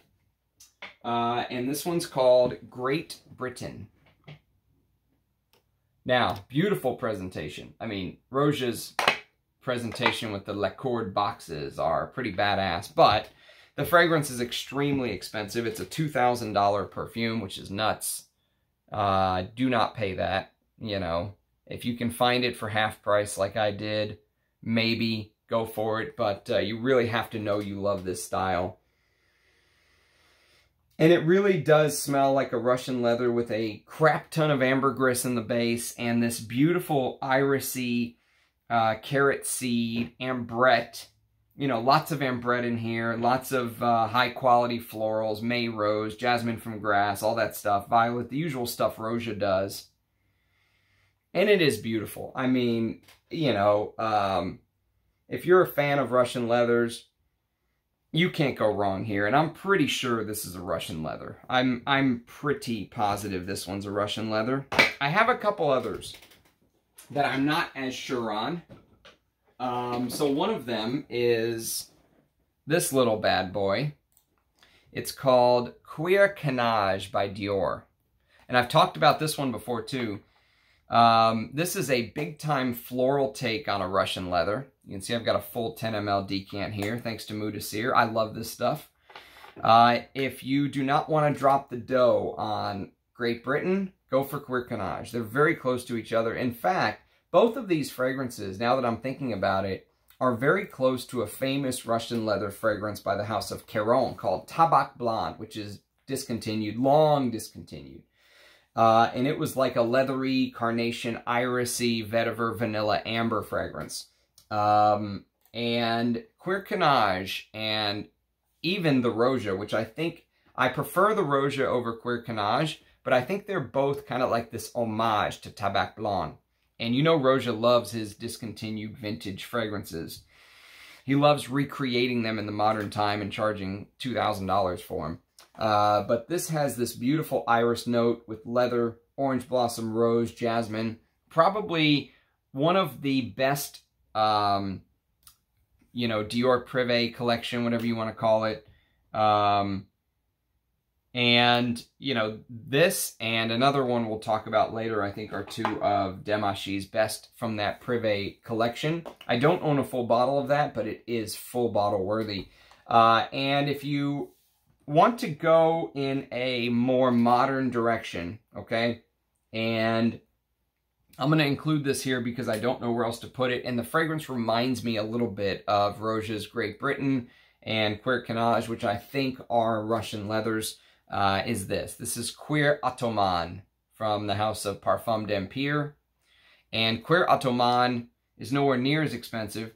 And this one's called Great Britain. Now, beautiful presentation. I mean, Roja's presentation with the lacquered boxes are pretty badass, but the fragrance is extremely expensive. It's a $2,000 perfume, which is nuts. Do not pay that, you know. If you can find it for half price like I did, maybe go for it, but you really have to know you love this style. And it really does smell like a Russian leather with a crap ton of ambergris in the base and this beautiful irisy carrot seed, ambrette. You know, lots of ambrette in here, lots of high-quality florals, May rose, jasmine from grass, all that stuff, violet, the usual stuff Roja does. And it is beautiful. I mean, you know, if you're a fan of Russian leathers, you can't go wrong here, and I'm pretty sure this is a Russian leather. I'm pretty positive this one's a Russian leather. I have a couple others that I'm not as sure on. So one of them is this little bad boy. It's called Cuir Kennage by Dior. And I've talked about this one before too. This is a big-time floral take on a Russian leather. You can see I've got a full 10 ml decant here, thanks to Moudessir. I love this stuff. If you do not want to drop the dough on Great Britain, go for Cuir Kennage. They're very close to each other. In fact, both of these fragrances, now that I'm thinking about it, are very close to a famous Russian leather fragrance by the house of Caron called Tabak Blonde, which is discontinued, long discontinued. And it was like a leathery, carnation, irisy, vetiver, vanilla, amber fragrance. And Cuir Kennage and even the Roja, which I think, I prefer the Roja over Cuir Kennage, but I think they're both kind of like this homage to Tabak Blonde. And you know Roja loves his discontinued vintage fragrances. He loves recreating them in the modern time and charging $2,000 for them. But this has this beautiful iris note with leather, orange blossom, rose, jasmine. Probably one of the best, you know, Dior Privé collection, whatever you want to call it. And, you know, this and another one we'll talk about later, I think, are two of Demachy's best from that Privé collection. I don't own a full bottle of that, but it is full bottle worthy. And if you want to go in a more modern direction, okay, and I'm going to include this here because I don't know where else to put it, and the fragrance reminds me a little bit of Roja's Great Britain and Cuir Kennage, which I think are Russian leathers. Is this. This is Cuir Ottoman from the house of Parfum d'Empire. And Cuir Ottoman is nowhere near as expensive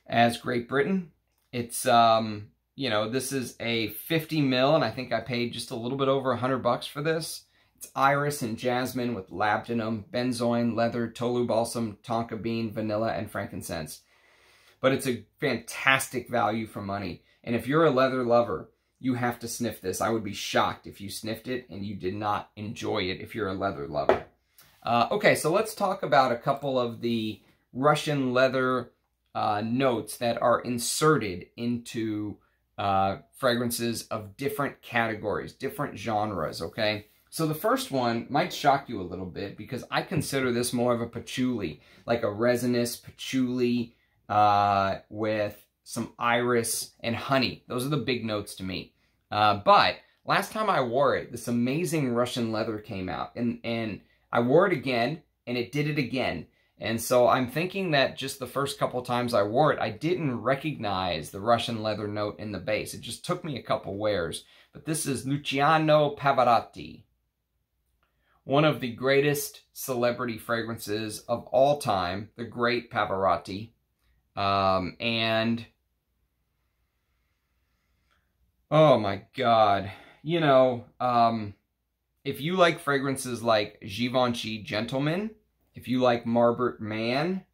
as Great Britain. It's, you know, this is a 50 ml, and I think I paid just a little bit over $100 for this. It's iris and jasmine with labdanum, benzoin, leather, tolu balsam, tonka bean, vanilla, and frankincense. But it's a fantastic value for money. And if you're a leather lover, you have to sniff this. I would be shocked if you sniffed it and you did not enjoy it if you're a leather lover. Okay, so let's talk about a couple of the Russian leather notes that are inserted into fragrances of different categories, different genres, okay? So the first one might shock you a little bit because I consider this more of a patchouli, like a resinous patchouli with some iris and honey. Those are the big notes to me. But last time I wore it, this amazing Russian leather came out, and I wore it again, and it did it again. And so I'm thinking that just the first couple times I wore it, I didn't recognize the Russian leather note in the base. It just took me a couple wears. But this is Luciano Pavarotti, one of the greatest celebrity fragrances of all time, the great Pavarotti. And oh my God, you know, if you like fragrances like Givenchy Gentleman, if you like Marbert Man,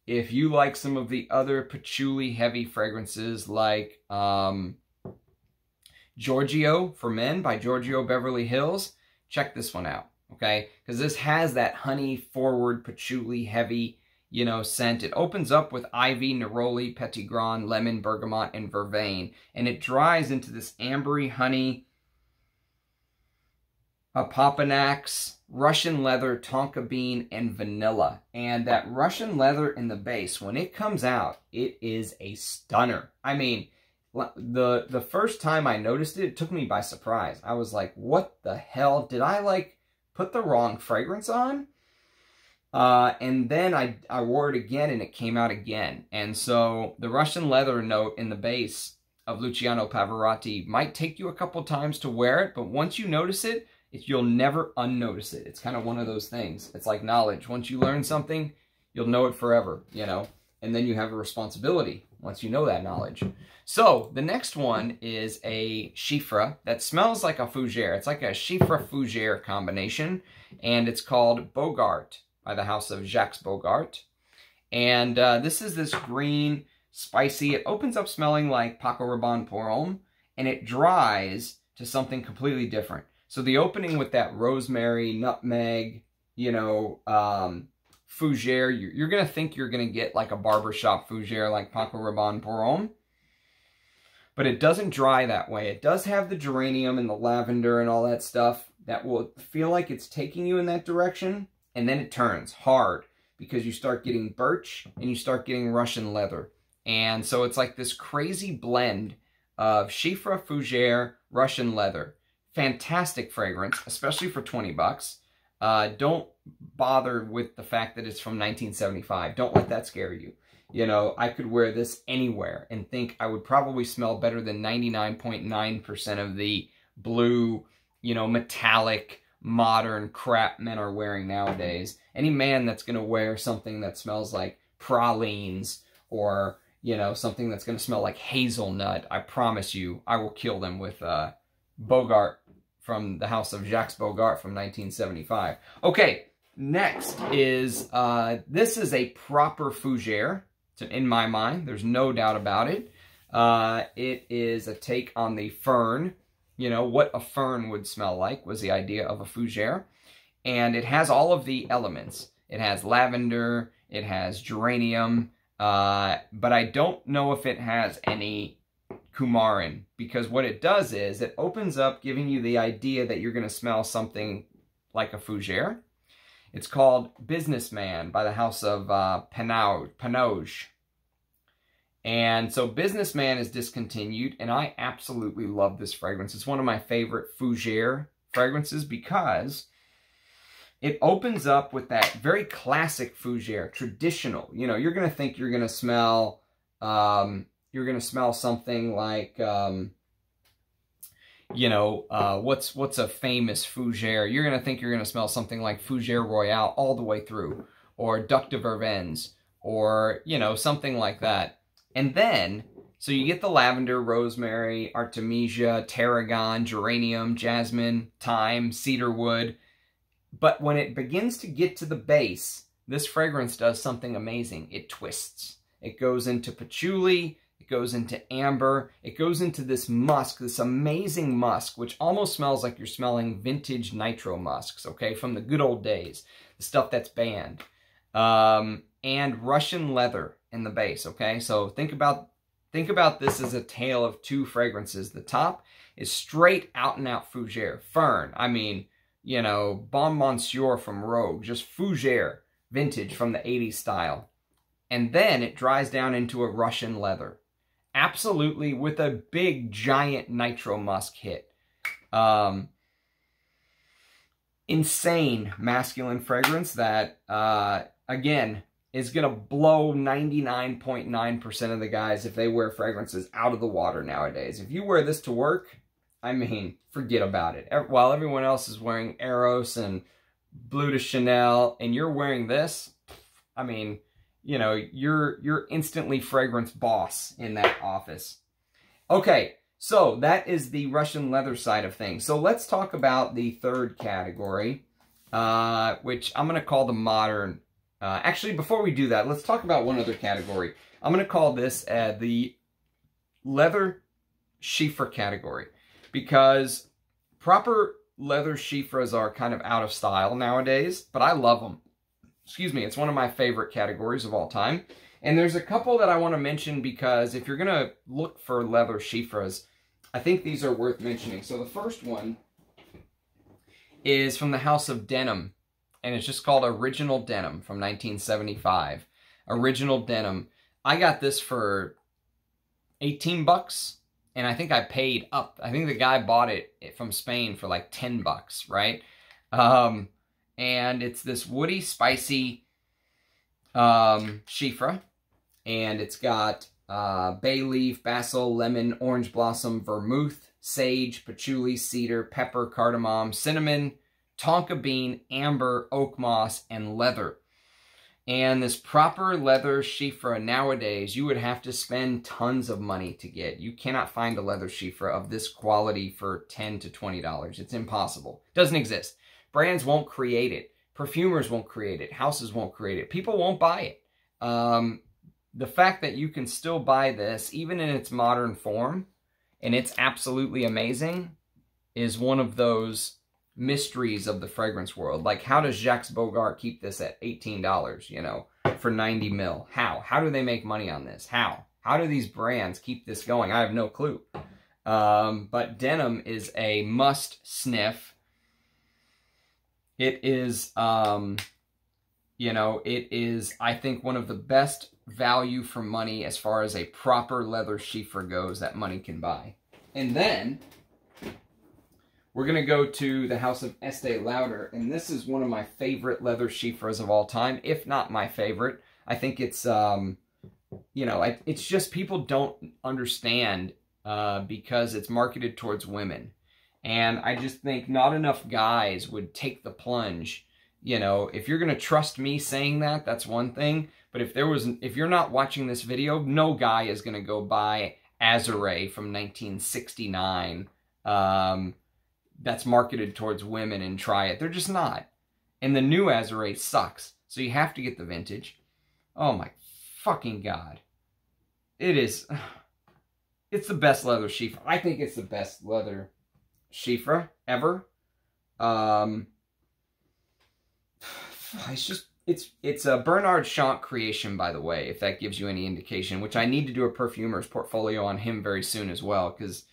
if you like some of the other patchouli heavy fragrances like Giorgio for Men by Giorgio Beverly Hills, check this one out, okay? Because this has that honey forward patchouli heavy, you know, scent. It opens up with ivy, neroli, petitgrain, lemon, bergamot, and vervain. And it dries into this ambery honey, Papanax, Russian leather, tonka bean, and vanilla. And that Russian leather in the base, when it comes out, it is a stunner. I mean, the first time I noticed it, it took me by surprise. I was like, what the hell? Did I, like, put the wrong fragrance on? And then I wore it again, and it came out again. And so the Russian leather note in the base of Luciano Pavarotti might take you a couple times to wear it, but once you notice it, you'll never unnotice it. It's kind of one of those things. It's like knowledge. Once you learn something, you'll know it forever, you know? And then you have a responsibility once you know that knowledge. So the next one is a Chiffre that smells like a Fougère. It's like a Chiffre-Fougère combination, and it's called Bogart by the house of Jacques Bogart. And this is this green, spicy. It opens up smelling like Paco Rabanne Pour Homme, and it dries to something completely different. So the opening with that rosemary, nutmeg, you know, Fougère, you're going to think you're going to get like a barbershop Fougère like Paco Rabanne Pour Homme. But it doesn't dry that way. It does have the geranium and the lavender and all that stuff that will feel like it's taking you in that direction. and then it turns hard because you start getting birch and you start getting Russian leather. And so it's like this crazy blend of Chypre, Fougere, Russian leather. Fantastic fragrance, especially for 20 bucks. Don't bother with the fact that it's from 1975. Don't let that scare you. You know, I could wear this anywhere and think I would probably smell better than 99.9% of the blue, you know, metallic, modern crap men are wearing nowadays. Any man that's going to wear something that smells like pralines or, you know, something that's going to smell like hazelnut, I promise you, I will kill them with Bogart from the house of Jacques Bogart from 1975. Okay, next is, this is a proper fougere. In my mind, there's no doubt about it. It is a take on the fern. You know, what a fern would smell like was the idea of a fougere. And it has all of the elements. It has lavender, it has geranium, but I don't know if it has any coumarin, because what it does is it opens up giving you the idea that you're going to smell something like a fougere. It's called Businessman by the house of Kennage. And so Businessman is discontinued, and I absolutely love this fragrance. It's one of my favorite fougere fragrances because it opens up with that very classic fougere, traditional. You know, you're going to think you're going to smell, something like, you know, what's a famous fougere? You're going to think you're going to smell something like Fougere Royale all the way through, or Duc de Verveines, or, you know, something like that. And then, so you get the lavender, rosemary, artemisia, tarragon, geranium, jasmine, thyme, cedarwood. But when it begins to get to the base, this fragrance does something amazing. It twists. It goes into patchouli. It goes into amber. It goes into this musk, this amazing musk, which almost smells like you're smelling vintage nitro musks, okay, from the good old days, the stuff that's banned. And Russian leather in the base, okay? So think about this as a tale of two fragrances. The top is straight out and out fougere, fern. I mean, you know, Bon Monsieur from Rogue, just fougere, vintage from the 80s style. And then it dries down into a Russian leather. Absolutely, with a big, giant nitro musk hit. Insane masculine fragrance that, again, is going to blow 99.9% of the guys if they wear fragrances out of the water nowadays. If you wear this to work, I mean, forget about it. While everyone else is wearing Eros and Bleu de Chanel, and you're wearing this, I mean, you know, you're instantly fragrance boss in that office. Okay, so that is the Russian leather side of things. So let's talk about the third category, which I'm going to call the modern. Actually, before we do that, let's talk about one other category. I'm going to call this the leather Chypre category, because proper leather Chypres are kind of out of style nowadays, but I love them. Excuse me, it's one of my favorite categories of all time. And there's a couple that I want to mention because if you're going to look for leather Chypres, I think these are worth mentioning. So the first one is from the house of Denim, and it's just called Original Denim from 1975. Original Denim. I got this for 18 bucks, and I think I paid up. I think the guy bought it from Spain for like 10 bucks, right? And it's this woody, spicy Chypre, and it's got bay leaf, basil, lemon, orange blossom, vermouth, sage, patchouli, cedar, pepper, cardamom, cinnamon, tonka bean, amber, oak moss, and leather. And this proper leather Chypre nowadays, you would have to spend tons of money to get. You cannot find a leather Chypre of this quality for $10 to $20. It's impossible. It doesn't exist. Brands won't create it. Perfumers won't create it. Houses won't create it. People won't buy it. The fact that you can still buy this, even in its modern form, and it's absolutely amazing, is one of those mysteries of the fragrance world. Like, how does Jacques Bogart keep this at $18, you know, for 90 mil? How? How do they make money on this? How? How do these brands keep this going? I have no clue. But Denim is a must sniff. It is You know, it is, I think, one of the best value for money as far as a proper leather chiffre goes that money can buy. And then we're going to go to the house of Estee Lauder, and this is one of my favorite leather chiffres of all time, if not my favorite. I think it's, you know, it's just people don't understand because it's marketed towards women. And I just think not enough guys would take the plunge. You know, if you're going to trust me saying that, that's one thing. But if you're not watching this video, no guy is going to go buy Azure from 1969 that's marketed towards women and try it. They're just not. And the new Azure sucks. So you have to get the vintage. Oh my fucking God. It is. It's the best leather chiffre. I think it's the best leather chiffre ever. It's a Bernard Chant creation, by the way, if that gives you any indication, which I need to do a perfumer's portfolio on him very soon as well, because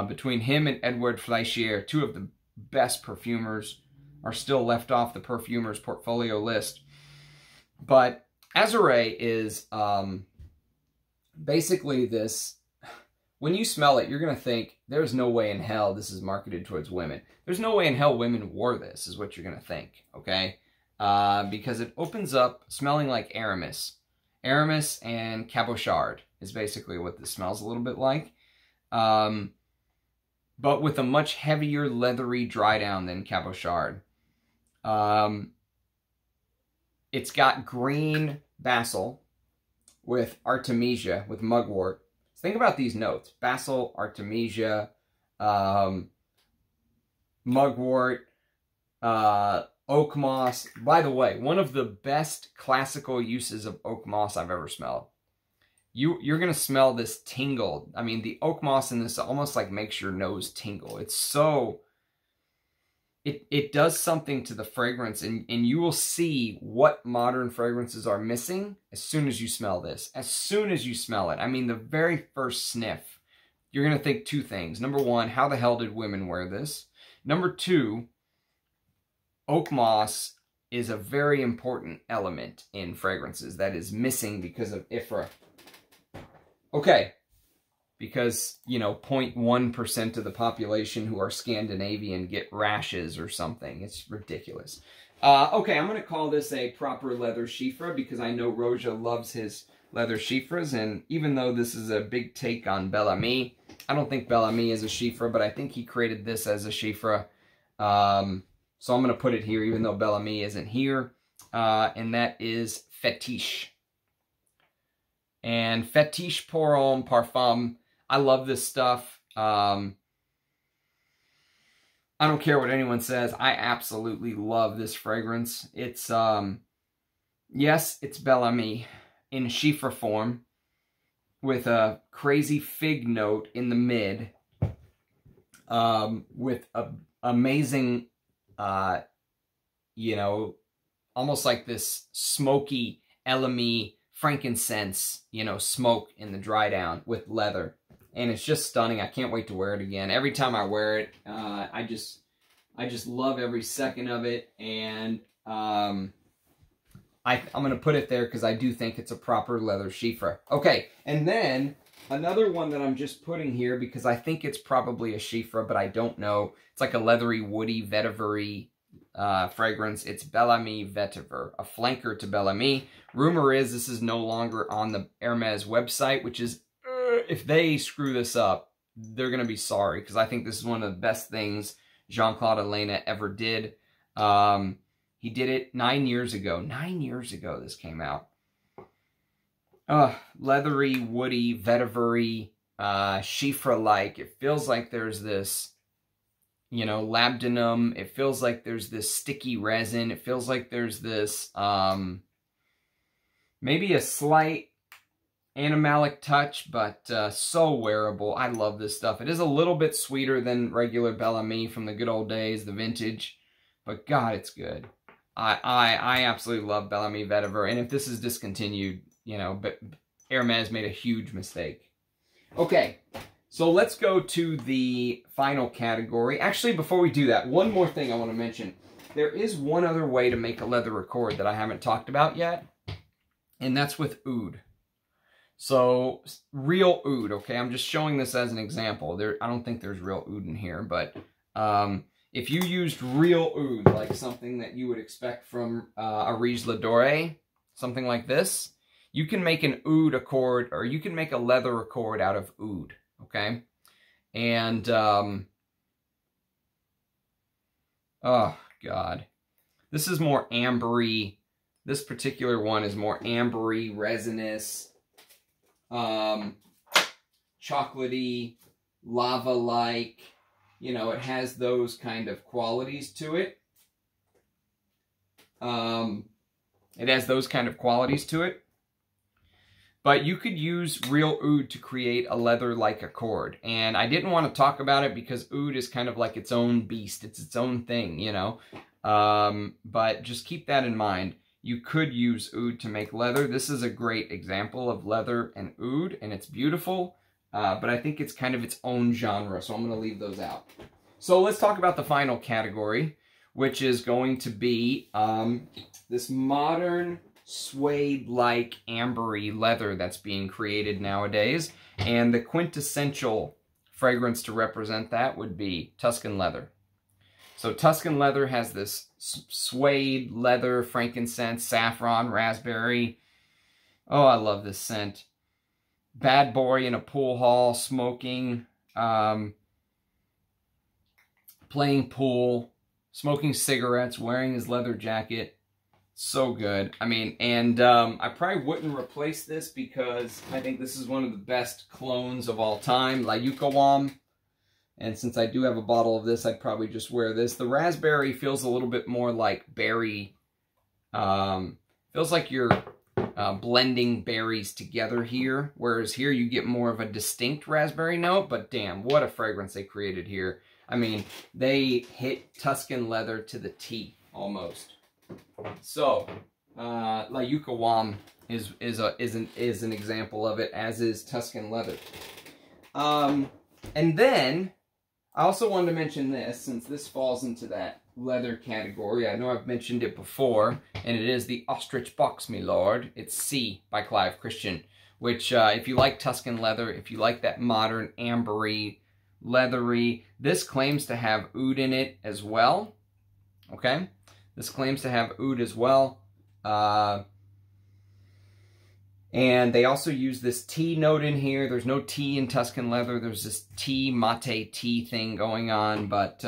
between him and Edouard Fleischier, two of the best perfumers are still left off the perfumer's portfolio list. But Azure is basically this. When you smell it, you're going to think, there's no way in hell this is marketed towards women. There's no way in hell women wore this, is what you're going to think, okay? Because it opens up smelling like Aramis. Aramis and Cabochard is basically what this smells a little bit like. But with a much heavier, leathery dry down than Cabochard. It's got green basil with artemisia, with mugwort. So think about these notes. Basil, artemisia, mugwort, oak moss. By the way, one of the best classical uses of oak moss I've ever smelled. You're going to smell this tingle. I mean, the oak moss in this almost like makes your nose tingle. It's so... It does something to the fragrance, and you will see what modern fragrances are missing as soon as you smell this. As soon as you smell it. I mean, the very first sniff, you're going to think two things. Number one, how the hell did women wear this? Number two, oak moss is a very important element in fragrances that is missing because of IFRA. Okay, because, you know, 0.1% of the population who are Scandinavian get rashes or something. It's ridiculous. Okay, I'm going to call this a proper leather chiffre because I know Roja loves his leather chiffres, and even though this is a big take on Bel Ami, I don't think Bel Ami is a chiffre, but I think he created this as a chiffre. So I'm going to put it here even though Bel Ami isn't here, and that is Fetish. And Fetish pour un parfum. I love this stuff. I don't care what anyone says. I absolutely love this fragrance. It's, yes, it's Bel Ami in chiffre form with a crazy fig note in the mid, with a amazing, you know, almost like this smoky, elemi, frankincense, you know, smoke in the dry down with leather. And it's just stunning. I can't wait to wear it again. Every time I wear it, I just love every second of it. And I'm going to put it there because I do think it's a proper leather chiffre. Okay, and then another one that I'm just putting here because I think it's probably a chiffre, but I don't know. It's like a leathery, woody, vetiver-y fragrance. It's Bel Ami Vetiver, a flanker to Bel Ami. Rumor is this is no longer on the Hermès website, which is, if they screw this up, they're going to be sorry, because I think this is one of the best things Jean-Claude Elena ever did. He did it 9 years ago. 9 years ago this came out. Leathery, woody, vetiver-y, chiffre-like. It feels like there's this, you know, labdanum. It feels like there's this sticky resin. It feels like there's this, maybe a slight animalic touch, but so wearable. I love this stuff. It is a little bit sweeter than regular Bel Ami from the good old days, the vintage, but God, it's good. I absolutely love Bel Ami Vetiver, and if this is discontinued, you know, but Hermès made a huge mistake. Okay, so let's go to the final category. Actually, before we do that, one more thing I want to mention. There is one other way to make a leather accord that I haven't talked about yet, and that's with oud. So, real oud, okay? I'm just showing this as an example. I don't think there's real oud in here, but if you used real oud, like something that you would expect from a Riche Ladore, something like this, you can make an oud accord, or you can make a leather accord out of oud, okay? And, oh, God. This is more ambery. This particular one is more ambery, resinous, chocolatey, lava-like. You know, it has those kind of qualities to it. But you could use real oud to create a leather-like accord. And I didn't want to talk about it because oud is kind of like its own beast. It's its own thing, you know. But just keep that in mind. You could use oud to make leather. This is a great example of leather and oud, and it's beautiful. But I think it's kind of its own genre, so I'm going to leave those out. So let's talk about the final category, which is going to be this modern suede-like ambery leather that's being created nowadays. And the quintessential fragrance to represent that would be Tuscan leather. So Tuscan leather has this suede, leather, frankincense, saffron, raspberry. Oh, I love this scent. Bad boy in a pool hall, smoking, playing pool, smoking cigarettes, wearing his leather jacket. So good. I mean, and I probably wouldn't replace this because I think this is one of the best clones of all time, Etro Gomma. And since I do have a bottle of this, I'd probably just wear this. The raspberry feels a little bit more like berry. Feels like you're blending berries together here. Whereas here you get more of a distinct raspberry note. But damn, what a fragrance they created here. I mean, they hit Tuscan leather to the T, almost. So, Etro Gomma is an example of it, as is Tuscan leather. And then, I also wanted to mention this, since this falls into that leather category. I know I've mentioned it before, and it is the Ostrich Box, me lord. It's C by Clive Christian, which, if you like Tuscan leather, if you like that modern, ambery, leathery, this claims to have oud in it as well, okay? This claims to have oud as well. And they also use this tea note in here. There's no tea in Tuscan leather. There's this tea, mate tea thing going on. But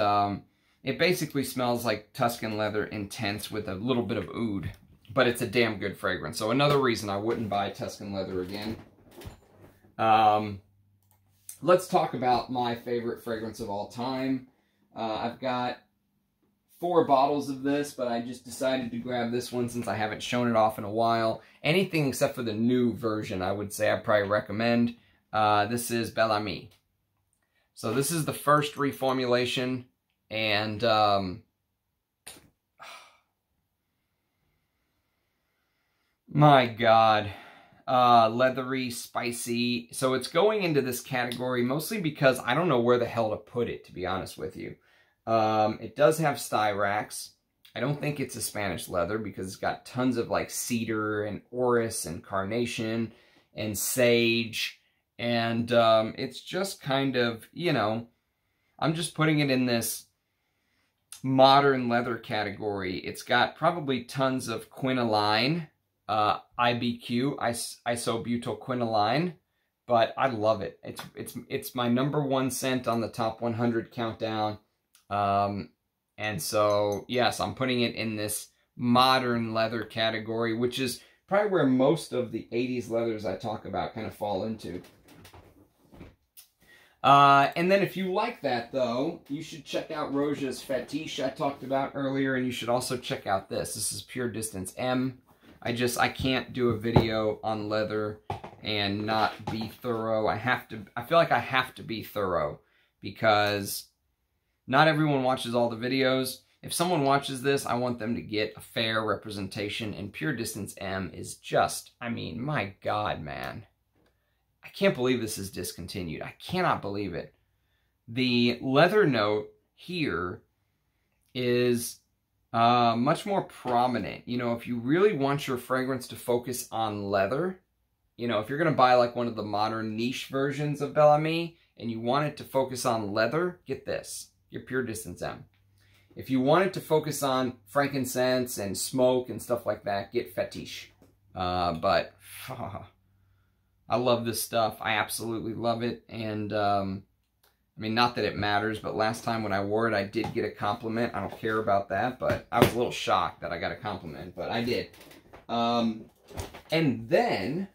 it basically smells like Tuscan leather intense with a little bit of oud. But it's a damn good fragrance. So another reason I wouldn't buy Tuscan leather again. Let's talk about my favorite fragrance of all time. I've got 4 bottles of this, but I just decided to grab this one since I haven't shown it off in a while. Anything except for the new version, I would say I'd probably recommend. This is Bel Ami. So this is the first reformulation, and my God, leathery, spicy. So it's going into this category mostly because I don't know where the hell to put it, to be honest with you. It does have Styrax. I don't think it's a Spanish leather because it's got tons of like cedar and orris and carnation and sage. And it's just kind of, you know, I'm just putting it in this modern leather category. It's got probably tons of quinoline, IBQ, isobutylquinoline, but I love it. It's my #1 scent on the top 100 countdown. And so, yes, I'm putting it in this modern leather category, which is probably where most of the 80s leathers I talk about kind of fall into. And then if you like that, though, you should check out Roja's Fetish I talked about earlier, and you should also check out this. This is Pure Distance M. I can't do a video on leather and not be thorough. I feel like I have to be thorough because not everyone watches all the videos. If someone watches this, I want them to get a fair representation, and Pure Distance M is just, I mean, my God, man. I can't believe this is discontinued. I cannot believe it. The leather note here is much more prominent. You know, if you really want your fragrance to focus on leather, you know, if you're going to buy like one of the modern niche versions of Bel Ami and you want it to focus on leather, get this. Your Pure Distance M. If you want it to focus on frankincense and smoke and stuff like that, get Fetish. But I love this stuff. I absolutely love it. And I mean, not that it matters, but last time when I wore it, I did get a compliment. I don't care about that, but I was a little shocked that I got a compliment, but I did. And then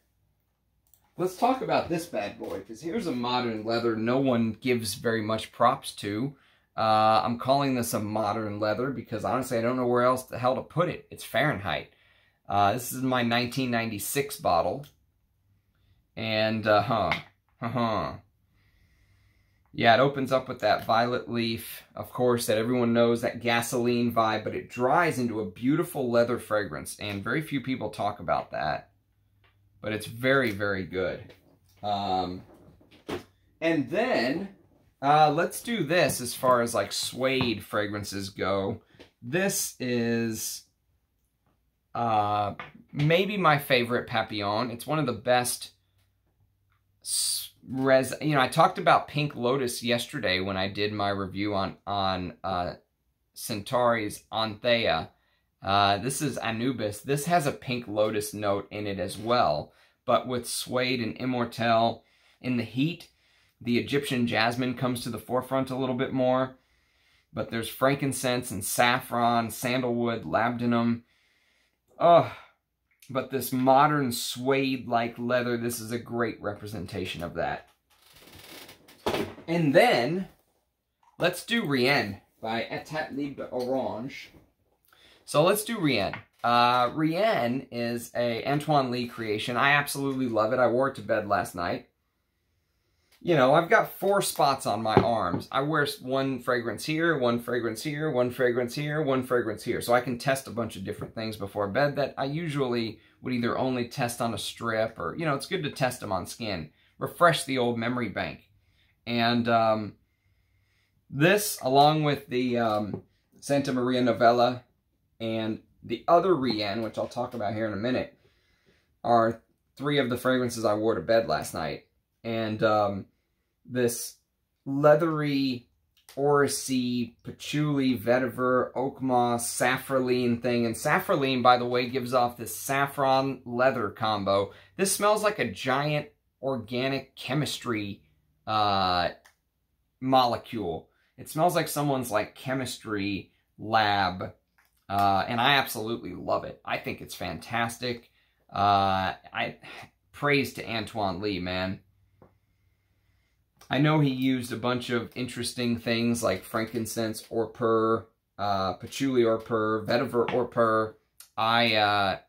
let's talk about this bad boy, because here's a modern leather no one gives very much props to. I'm calling this a modern leather because honestly I don't know where else the hell to put it. It's Fahrenheit. This is my 1996 bottle. And, yeah, it opens up with that violet leaf, of course, that everyone knows, that gasoline vibe, but it dries into a beautiful leather fragrance, and very few people talk about that. But it's very, very good. And then, let's do this as far as, like, suede fragrances go. This is maybe my favorite Papillon. It's one of the best you know, I talked about Pink Lotus yesterday when I did my review on Centauri's Anthea. This is Anubis. This has a Pink Lotus note in it as well, but with Suede and Immortelle in the heat, the Egyptian jasmine comes to the forefront a little bit more, but there's frankincense and saffron, sandalwood, labdanum. Oh, but this modern suede-like leather, this is a great representation of that. And then, let's do Rien by Etat Libre Orange. So let's do Rien. Rien is a Antoine Lee creation. I absolutely love it. I wore it to bed last night. You know, I've got 4 spots on my arms. I wear one fragrance here, one fragrance here, one fragrance here, one fragrance here. So I can test a bunch of different things before bed that I usually would either only test on a strip or, you know, it's good to test them on skin. Refresh the old memory bank. And this, along with the Santa Maria Novella and the other Rien, which I'll talk about here in a minute, are 3 of the fragrances I wore to bed last night. And this leathery, oricey, patchouli, vetiver, oak moss, safraline thing. And safraline, by the way, gives off this saffron leather combo. This smells like a giant organic chemistry molecule. It smells like someone's like chemistry lab. And I absolutely love it. I think it's fantastic. Praise to Antoine Lee, man. I know he used a bunch of interesting things like frankincense or purr, patchouli or purr, vetiver or purr. I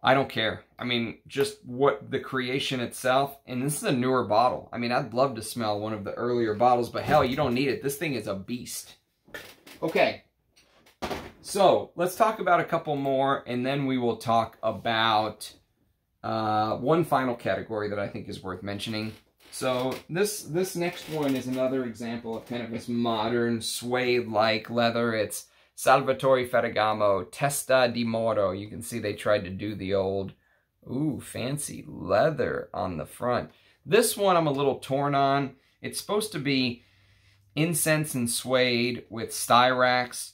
don't care. I mean, just what the creation itself, and this is a newer bottle. I mean, I'd love to smell one of the earlier bottles, but hell, you don't need it. This thing is a beast. Okay, so let's talk about a couple more, and then we will talk about one final category that I think is worth mentioning. So this next one is another example of kind of this modern suede-like leather. It's Salvatore Ferragamo Testa di Moro. You can see they tried to do the old, ooh, fancy leather on the front. This one I'm a little torn on. It's supposed to be incense and suede with Styrax.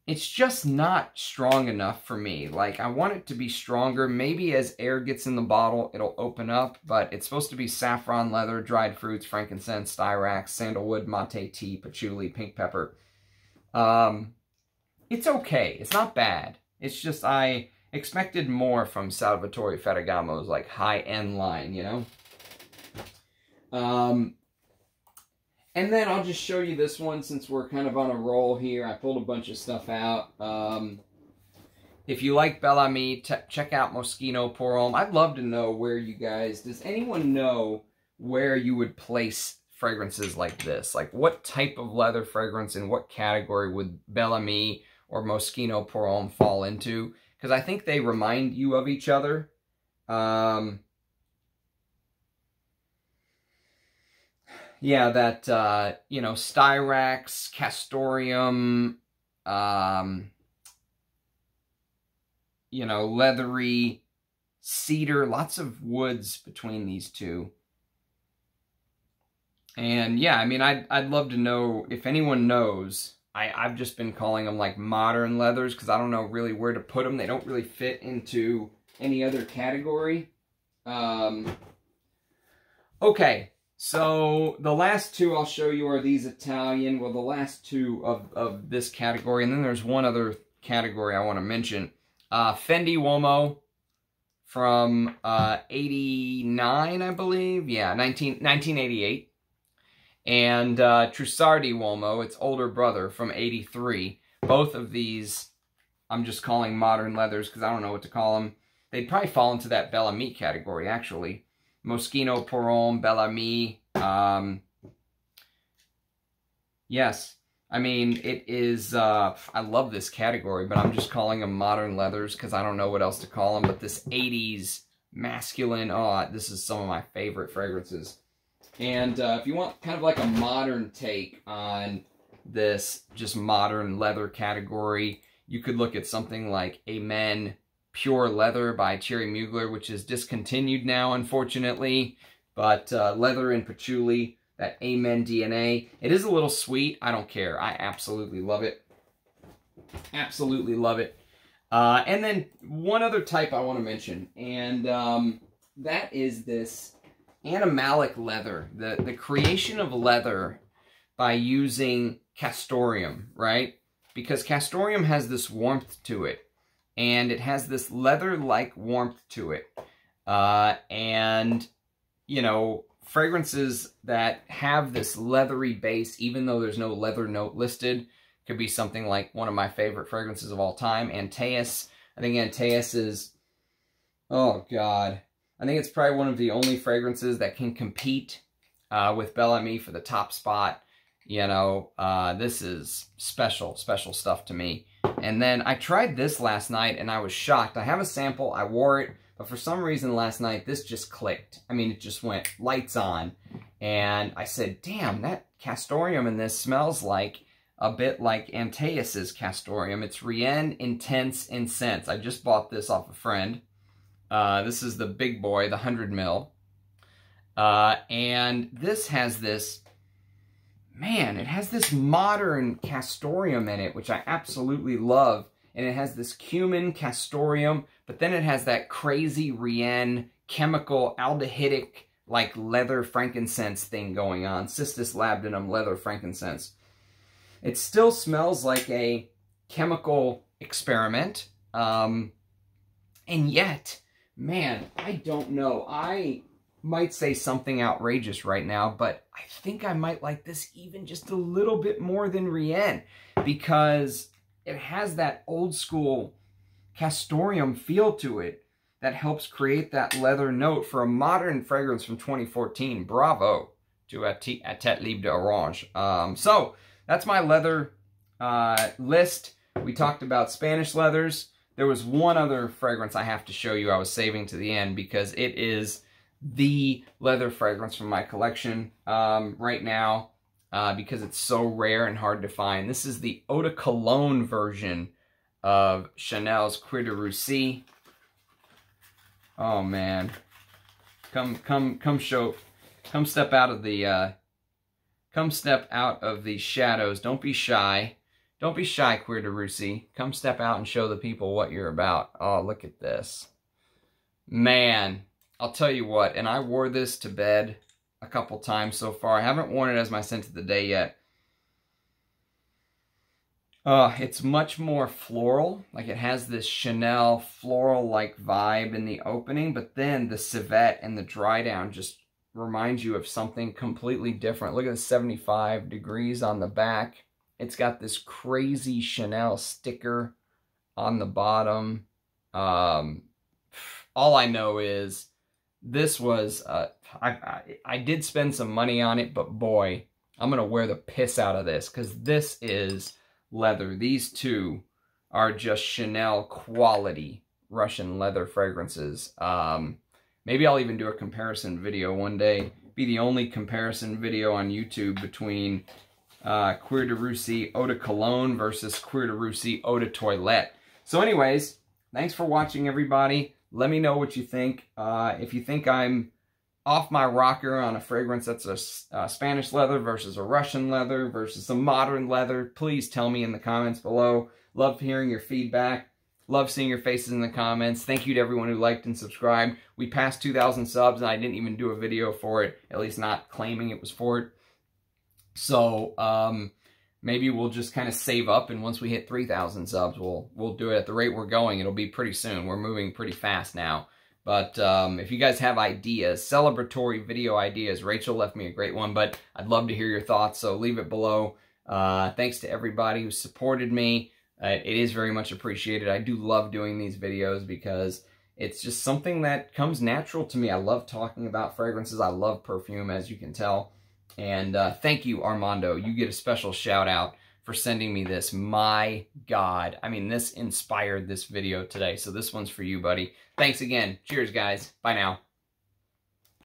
It's just not strong enough for me. Like, I want it to be stronger. Maybe as air gets in the bottle, it'll open up. But it's supposed to be saffron leather, dried fruits, frankincense, Styrax, sandalwood, mate tea, patchouli, pink pepper. It's okay. It's not bad. It's just I expected more from Salvatore Ferragamo's, like, high-end line, you know? And then I'll just show you this one since we're kind of on a roll here. I pulled a bunch of stuff out. If you like Bel Ami, check out Moschino Pour Homme. I'd love to know where you guys... Does anyone know where you would place fragrances like this? Like, what type of leather fragrance and what category would Bel Ami or Moschino Pour Homme fall into? Because I think they remind you of each other. Yeah, that, you know, Styrax, Castoreum, you know, leathery, cedar, lots of woods between these two. And yeah, I mean, I'd love to know if anyone knows. I've just been calling them like modern leathers because I don't know really where to put them. They don't really fit into any other category. Okay, so the last two I'll show you are these Italian, well, the last two of this category, and then there's one other category I want to mention. Fendi Uomo from 89, I believe. Yeah, 1988. And Trussardi Uomo, its older brother, from 83. Both of these I'm just calling modern leathers because I don't know what to call them. They'd probably fall into that Bellamy category, actually. Moschino, Poron, Bellamy. Yes. I mean, it is, I love this category, but I'm just calling them modern leathers because I don't know what else to call them. But this 80s masculine, oh, this is some of my favorite fragrances. And if you want kind of like a modern take on this just modern leather category, you could look at something like Amen Pure Leather by Thierry Mugler, which is discontinued now, unfortunately. But leather and patchouli, that Amen DNA. It is a little sweet. I don't care. I absolutely love it. Absolutely love it. And then one other type I want to mention, and that is this animalic leather. The creation of leather by using castoreum, right? Because castoreum has this warmth to it. And it has this leather-like warmth to it. And, you know, fragrances that have this leathery base, even though there's no leather note listed, could be something like one of my favorite fragrances of all time, Antaeus. I think Antaeus is, oh God, I think it's probably one of the only fragrances that can compete with Bellamy for the top spot. You know, this is special, special stuff to me. And then I tried this last night and I was shocked. I have a sample, I wore it, but for some reason last night this just clicked. I mean, it just went lights on. And I said, damn, that castoreum in this smells like a bit like Antaeus's castoreum. It's Rien Intense Incense. I just bought this off a friend. This is the big boy, the 100 ml. And this has this, man, it has this modern castoreum in it, which I absolutely love. And it has this cumin castoreum, but then it has that crazy Rien chemical aldehydic, like leather frankincense thing going on. Cistus labdanum leather frankincense. It still smells like a chemical experiment. And yet, man, I don't know. I might say something outrageous right now, but I think I might like this even just a little bit more than Rien because it has that old school castoreum feel to it that helps create that leather note for a modern fragrance from 2014. Bravo to A Tête Libre d'Orange. So that's my leather list. We talked about Spanish leathers. There was one other fragrance I have to show you I was saving to the end because it is the leather fragrance from my collection right now because it's so rare and hard to find. This is the Eau de Cologne version of Chanel's Cuir de Russie. Oh man, come step out of the shadows. Don't be shy. Don't be shy, Cuir de Russie. Come step out and show the people what you're about. Oh, look at this. Man, I'll tell you what, and I wore this to bed a couple times so far. I haven't worn it as my scent of the day yet. It's much more floral. Like it has this Chanel floral-like vibe in the opening, but then the civet and the dry down just reminds you of something completely different. Look at the 75 degrees on the back. It's got this crazy Chanel sticker on the bottom. All I know is this was, I did spend some money on it, but boy, I'm going to wear the piss out of this because this is leather. These two are just Chanel quality Russian leather fragrances. Maybe I'll even do a comparison video one day. Be the only comparison video on YouTube between Cuir de Russie Eau de Cologne versus Cuir de Russie Eau de Toilette. So anyways, thanks for watching, everybody. Let me know what you think. If you think I'm off my rocker on a fragrance that's a Spanish leather versus a Russian leather versus a modern leather, please tell me in the comments below. Love hearing your feedback. Love seeing your faces in the comments. Thank you to everyone who liked and subscribed. We passed 2,000 subs and I didn't even do a video for it, at least not claiming it was for it. So maybe we'll just kind of save up, and once we hit 3,000 subs, we'll do it at the rate we're going. It'll be pretty soon. We're moving pretty fast now. But if you guys have ideas, celebratory video ideas, Rachel left me a great one, but I'd love to hear your thoughts, so leave it below. Thanks to everybody who supported me. It is very much appreciated. I do love doing these videos because it's just something that comes natural to me. I love talking about fragrances. I love perfume, as you can tell. And thank you, Armando. You get a special shout out for sending me this. My God. I mean, this inspired this video today. So this one's for you, buddy. Thanks again. Cheers, guys. Bye now.